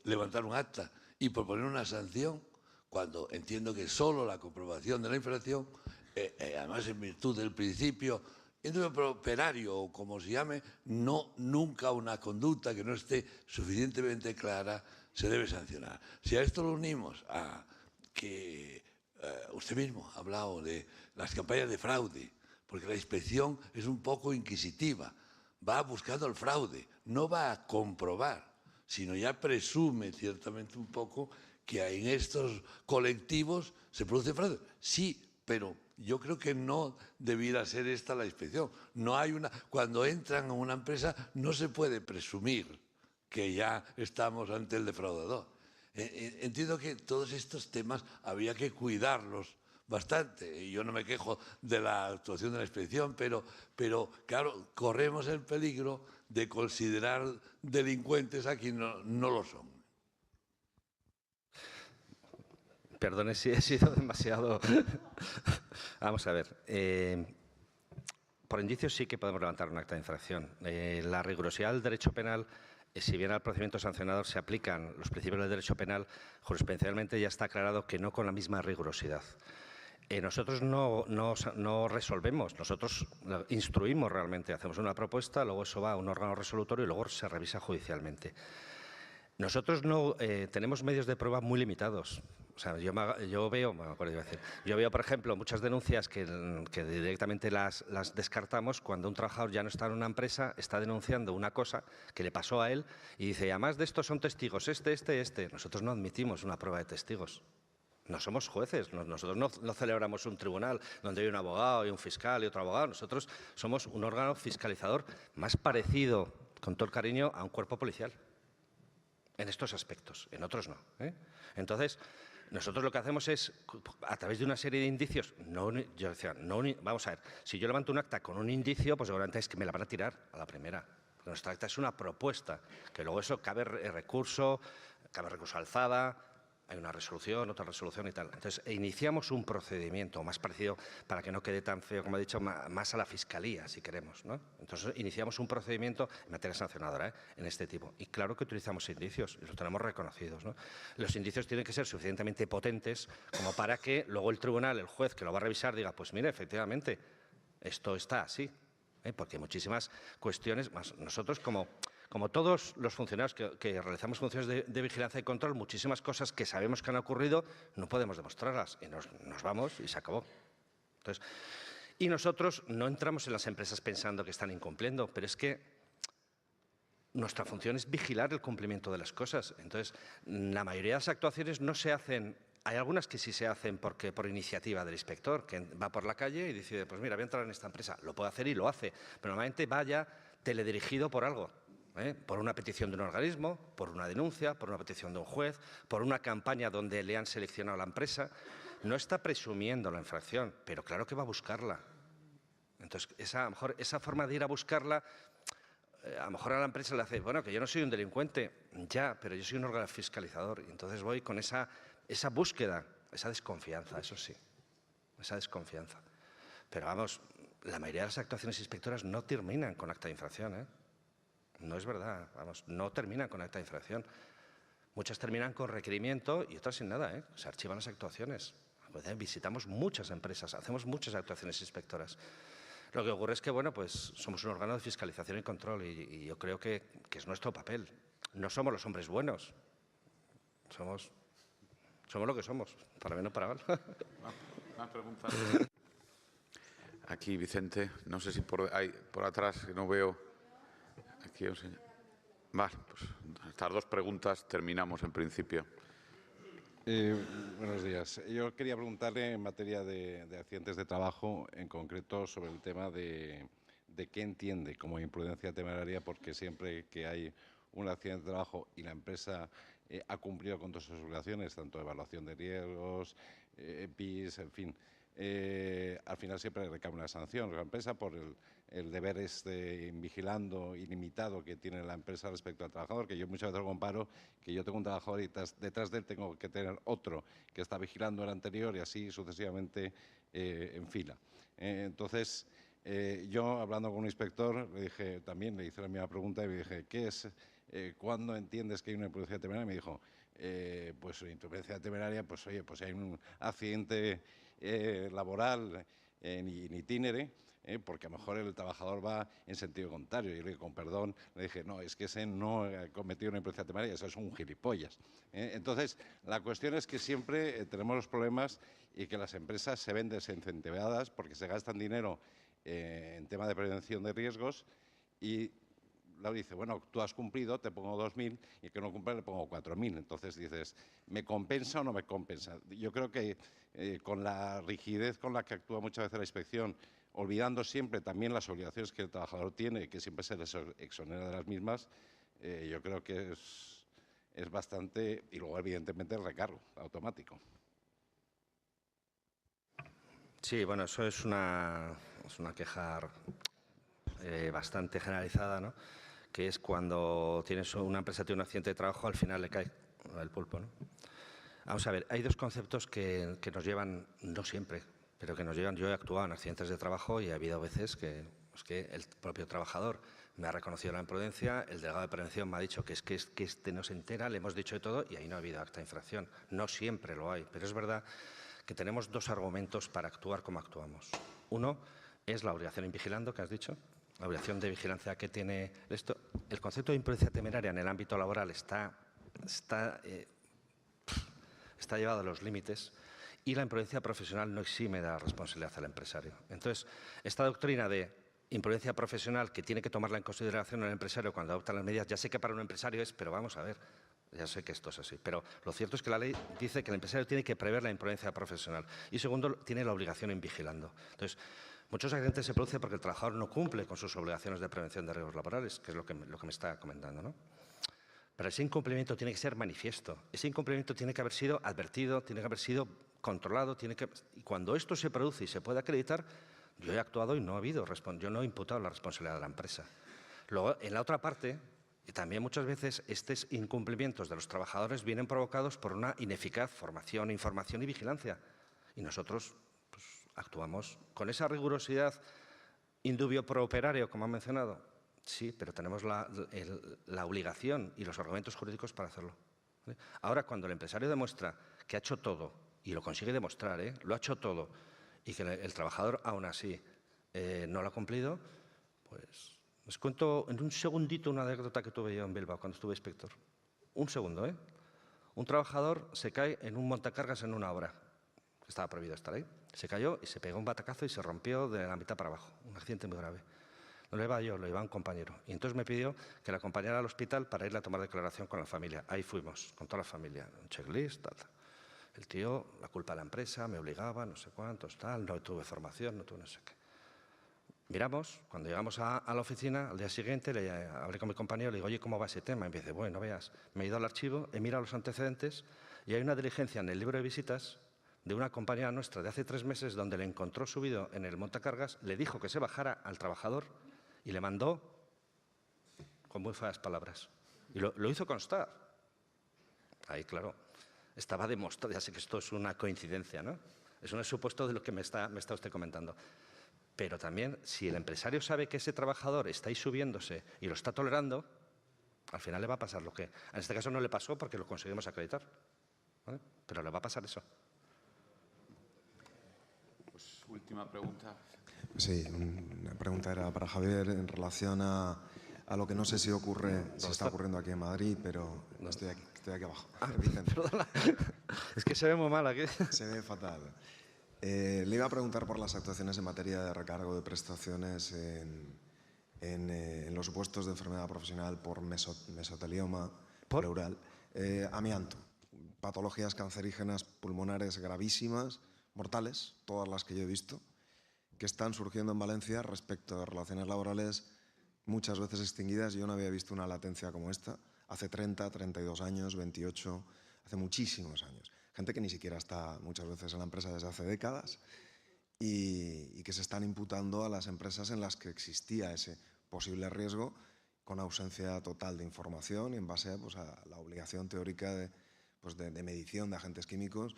levantar un acta y proponer una sanción, cuando entiendo que solo la comprobación de la infracción, además en virtud del principio operario o como se llame, nunca una conducta que no esté suficientemente clara se debe sancionar. Si a esto lo unimos a que usted mismo ha hablado de las campañas de fraude, porque la inspección es un poco inquisitiva, va buscando el fraude, no va a comprobar, sino ya presume ciertamente un poco que en estos colectivos se produce fraude. Sí, pero yo creo que no debiera ser esta la inspección. Cuando entran a una empresa no se puede presumir que ya estamos ante el defraudador. Entiendo que todos estos temas había que cuidarlos bastante. Y yo no me quejo de la actuación de la inspección, pero claro, corremos el peligro de considerar delincuentes a quienes no lo son. Perdone si he sido demasiado... Vamos a ver. Por indicios sí que podemos levantar un acta de infracción. La rigurosidad del derecho penal si bien al procedimiento sancionador se aplican los principios del derecho penal, jurisprudencialmente ya está aclarado que no con la misma rigurosidad. Nosotros no resolvemos, nosotros instruimos realmente, hacemos una propuesta, luego eso va a un órgano resolutorio y luego se revisa judicialmente. Nosotros tenemos medios de prueba muy limitados. O sea, yo veo, por ejemplo, muchas denuncias que directamente las descartamos cuando un trabajador ya no está en una empresa, está denunciando una cosa que le pasó a él y dice, además de estos son testigos, este. Nosotros no admitimos una prueba de testigos. No somos jueces, nosotros no celebramos un tribunal donde hay un abogado y un fiscal y otro abogado. Nosotros somos un órgano fiscalizador más parecido, con todo el cariño, a un cuerpo policial. En estos aspectos, en otros no. Entonces, nosotros lo que hacemos es, a través de una serie de indicios, vamos a ver, si yo levanto un acta con un indicio, pues seguramente es que me la van a tirar a la primera. Porque nuestra acta es una propuesta, que luego eso cabe recurso alzada, hay una resolución, otra resolución y tal. Entonces, iniciamos un procedimiento más parecido, para que no quede tan feo, como he dicho, más a la Fiscalía, si queremos, ¿no? Entonces, iniciamos un procedimiento en materia sancionadora, en este tipo. Y claro que utilizamos indicios, y los tenemos reconocidos, ¿no? Los indicios tienen que ser suficientemente potentes como para que luego el tribunal, el juez que lo va a revisar, diga, pues mire, efectivamente, esto está así. Porque hay muchísimas cuestiones, más nosotros como todos los funcionarios que realizamos funciones de vigilancia y control, muchísimas cosas que sabemos que han ocurrido no podemos demostrarlas y nos vamos y se acabó. Entonces, y nosotros no entramos en las empresas pensando que están incumpliendo, pero es que nuestra función es vigilar el cumplimiento de las cosas. Entonces, la mayoría de las actuaciones no se hacen. Hay algunas que sí se hacen por iniciativa del inspector, que va por la calle y decide, pues mira, voy a entrar en esta empresa. Lo puede hacer y lo hace, pero normalmente va ya teledirigido por algo. Por una petición de un organismo, por una denuncia, por una petición de un juez, por una campaña donde le han seleccionado a la empresa. No está presumiendo la infracción, pero claro que va a buscarla. Entonces, a lo mejor esa forma de ir a buscarla, a lo mejor a la empresa le hace, bueno, que yo no soy un delincuente, ya, pero yo soy un órgano fiscalizador. Y entonces voy con esa búsqueda, esa desconfianza, eso sí, esa desconfianza. Pero vamos, la mayoría de las actuaciones inspectoras no terminan con acta de infracción, No es verdad, vamos, no terminan con acta de infracción. Muchas terminan con requerimiento y otras sin nada, Se archivan las actuaciones. Visitamos muchas empresas, hacemos muchas actuaciones inspectoras. Lo que ocurre es que, bueno, pues somos un órgano de fiscalización y control y yo creo que es nuestro papel. No somos los hombres buenos, somos lo que somos, para bien o para mal. Una pregunta. Aquí, Vicente, no sé si por atrás, que no veo. Aquí, vale, pues estas dos preguntas terminamos en principio. Buenos días. Yo quería preguntarle en materia de accidentes de trabajo, en concreto sobre el tema de qué entiende como imprudencia temeraria, porque siempre que hay un accidente de trabajo y la empresa ha cumplido con todas sus obligaciones, tanto evaluación de riesgos, PIS, en fin, al final siempre recae una sanción a la empresa por el deber vigilando ilimitado que tiene la empresa respecto al trabajador, que yo muchas veces lo comparo, que yo tengo un trabajador y detrás de él tengo que tener otro que está vigilando el anterior y así sucesivamente en fila. Entonces, yo hablando con un inspector, le hice la misma pregunta y le dije, ¿qué es? ¿Cuándo entiendes que hay una imprudencia temeraria? Y me dijo, pues imprudencia temeraria, pues oye, pues hay un accidente laboral en itinere, porque a lo mejor el trabajador va en sentido contrario. Y yo le dije, con perdón, le dije, no, es que ese no ha cometido una imprudencia temeraria, eso es un gilipollas. Entonces, la cuestión es que siempre tenemos los problemas y que las empresas se ven desincentivadas porque se gastan dinero en tema de prevención de riesgos y Laura dice, bueno, tú has cumplido, te pongo 2.000 y el que no cumple le pongo 4.000. Entonces dices, ¿me compensa o no me compensa? Yo creo que con la rigidez con la que actúa muchas veces la inspección, olvidando siempre también las obligaciones que el trabajador tiene, que siempre se les exonera de las mismas, yo creo que es bastante, y luego evidentemente el recargo automático. Sí, bueno, eso es una queja bastante generalizada, ¿no? Que es cuando una empresa tiene un accidente de trabajo, al final le cae el pulpo, ¿no? Vamos a ver, hay dos conceptos que nos llevan, no siempre, pero que nos llevan. Yo he actuado en accidentes de trabajo y ha habido veces que el propio trabajador me ha reconocido la imprudencia, el delegado de prevención me ha dicho que este no se entera, le hemos dicho de todo y ahí no ha habido acta de infracción. No siempre lo hay, pero es verdad que tenemos dos argumentos para actuar como actuamos. Uno es la obligación invigilando, que has dicho, la obligación de vigilancia que tiene esto. El concepto de imprudencia temeraria en el ámbito laboral está llevado a los límites y la imprudencia profesional no exime de la responsabilidad al empresario. Entonces, esta doctrina de imprudencia profesional que tiene que tomarla en consideración el empresario cuando adopta las medidas, ya sé que para un empresario es, pero vamos a ver, ya sé que esto es así, pero lo cierto es que la ley dice que el empresario tiene que prever la imprudencia profesional y segundo, tiene la obligación en vigilando. Entonces, muchos accidentes se producen porque el trabajador no cumple con sus obligaciones de prevención de riesgos laborales, que es lo que me está comentando, ¿no? Pero ese incumplimiento tiene que ser manifiesto, ese incumplimiento tiene que haber sido advertido, tiene que haber sido controlado, y cuando esto se produce y se puede acreditar, yo he actuado y no ha habido, yo no he imputado la responsabilidad de la empresa. Luego, en la otra parte, también muchas veces estos incumplimientos de los trabajadores vienen provocados por una ineficaz formación, información y vigilancia. Y nosotros pues, actuamos con esa rigurosidad indubio pro operario, como han mencionado. Sí, pero tenemos la obligación y los argumentos jurídicos para hacerlo. ¿Vale? Ahora, cuando el empresario demuestra que ha hecho todo, y lo consigue demostrar, lo ha hecho todo, y que el trabajador aún así no lo ha cumplido, pues les cuento en un segundito una anécdota que tuve yo en Bilbao cuando estuve inspector. Un segundo, ¿eh? Un trabajador se cae en un montacargas en una obra. Estaba prohibido estar ahí. Se cayó y se pegó un batacazo y se rompió de la mitad para abajo. Un accidente muy grave. No lo iba yo, lo iba un compañero. Y entonces me pidió que la acompañara al hospital para irle a tomar declaración con la familia. Ahí fuimos, con toda la familia. Un checklist, tal. El tío, la culpa de la empresa, me obligaba, no sé cuántos, tal. No tuve formación, no tuve no sé qué. Miramos, cuando llegamos a la oficina, al día siguiente le hablé con mi compañero, le digo, oye, ¿cómo va ese tema? Y me dice, bueno, veas, me he ido al archivo, he mirado los antecedentes y hay una diligencia en el libro de visitas de una compañera nuestra de hace 3 meses donde le encontró subido en el montacargas, le dijo que se bajara al trabajador y le mandó con muy feas palabras. Y lo hizo constar. Ahí, claro, estaba demostrado, ya sé que esto es una coincidencia, ¿no? Es un supuesto de lo que me está usted comentando. Pero también, si el empresario sabe que ese trabajador está ahí subiéndose y lo está tolerando, al final le va a pasar lo que... En este caso no le pasó porque lo conseguimos acreditar, ¿vale? Pero le va a pasar eso. Pues última pregunta. Sí, una pregunta era para Javier en relación a lo que no sé si está ocurriendo aquí en Madrid, pero estoy aquí abajo. Perdona, es que se ve muy mal aquí. Se ve fatal. Le iba a preguntar por las actuaciones en materia de recargo de prestaciones en los supuestos de enfermedad profesional por mesotelioma pleural, amianto, patologías cancerígenas pulmonares gravísimas, mortales, todas las que yo he visto, que están surgiendo en Valencia respecto de relaciones laborales muchas veces extinguidas. Yo no había visto una latencia como esta hace 30, 32 años, 28, hace muchísimos años. Gente que ni siquiera está muchas veces en la empresa desde hace décadas y que se están imputando a las empresas en las que existía ese posible riesgo con ausencia total de información y en base pues, a la obligación teórica de medición de agentes químicos,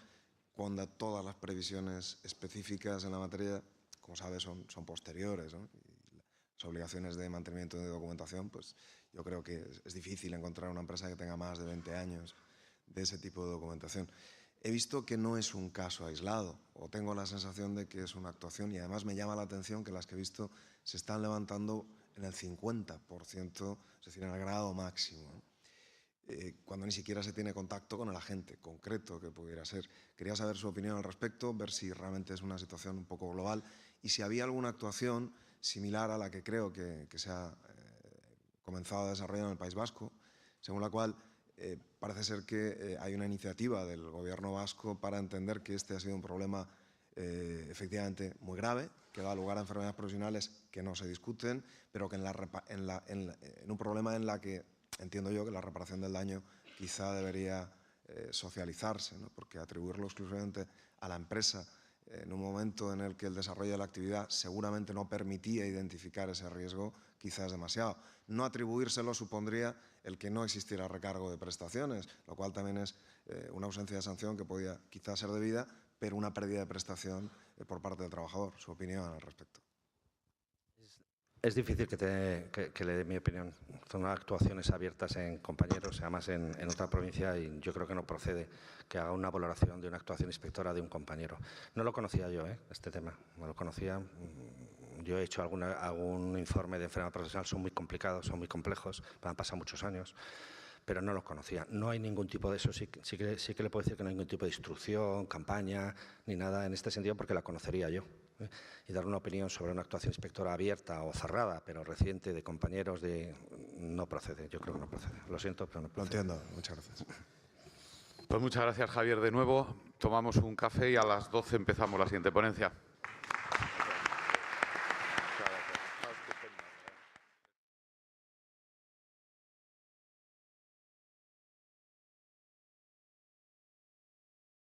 cuando todas las previsiones específicas en la materia, como sabes, son posteriores, ¿no? Y las obligaciones de mantenimiento de documentación, pues yo creo que es difícil encontrar una empresa que tenga más de 20 años de ese tipo de documentación. He visto que no es un caso aislado, o tengo la sensación de que es una actuación, y además me llama la atención que las que he visto se están levantando en el 50%, es decir, en el grado máximo, ¿no? Cuando ni siquiera se tiene contacto con el agente concreto que pudiera ser. Quería saber su opinión al respecto, ver si realmente es una situación un poco global y si había alguna actuación similar a la que creo que se ha comenzado a desarrollar en el País Vasco, según la cual parece ser que hay una iniciativa del gobierno vasco para entender que este ha sido un problema efectivamente muy grave, que da lugar a enfermedades profesionales que no se discuten, pero que en un problema en la que entiendo yo que la reparación del daño quizá debería socializarse, ¿no? Porque atribuirlo exclusivamente a la empresa en un momento en el que el desarrollo de la actividad seguramente no permitía identificar ese riesgo, quizás es demasiado. No atribuírselo supondría el que no existiera recargo de prestaciones, lo cual también es una ausencia de sanción que podía quizás ser debida, pero una pérdida de prestación por parte del trabajador. Su opinión al respecto. Es difícil que le dé mi opinión. Son actuaciones abiertas en compañeros, además en otra provincia, y yo creo que no procede que haga una valoración de una actuación inspectora de un compañero. No lo conocía yo, este tema. No lo conocía. Yo he hecho algún informe de enfermedad profesional, son muy complicados, son muy complejos, han pasado muchos años, pero no los conocía. No hay ningún tipo de eso, sí que le puedo decir que no hay ningún tipo de instrucción, campaña, ni nada en este sentido, porque la conocería yo. Y dar una opinión sobre una actuación inspectora abierta o cerrada, pero reciente, de compañeros, no procede. Yo creo que no procede. Lo siento, pero no procede. Lo entiendo. Muchas gracias. Pues muchas gracias, Javier, de nuevo. Tomamos un café y a las 12 empezamos la siguiente ponencia.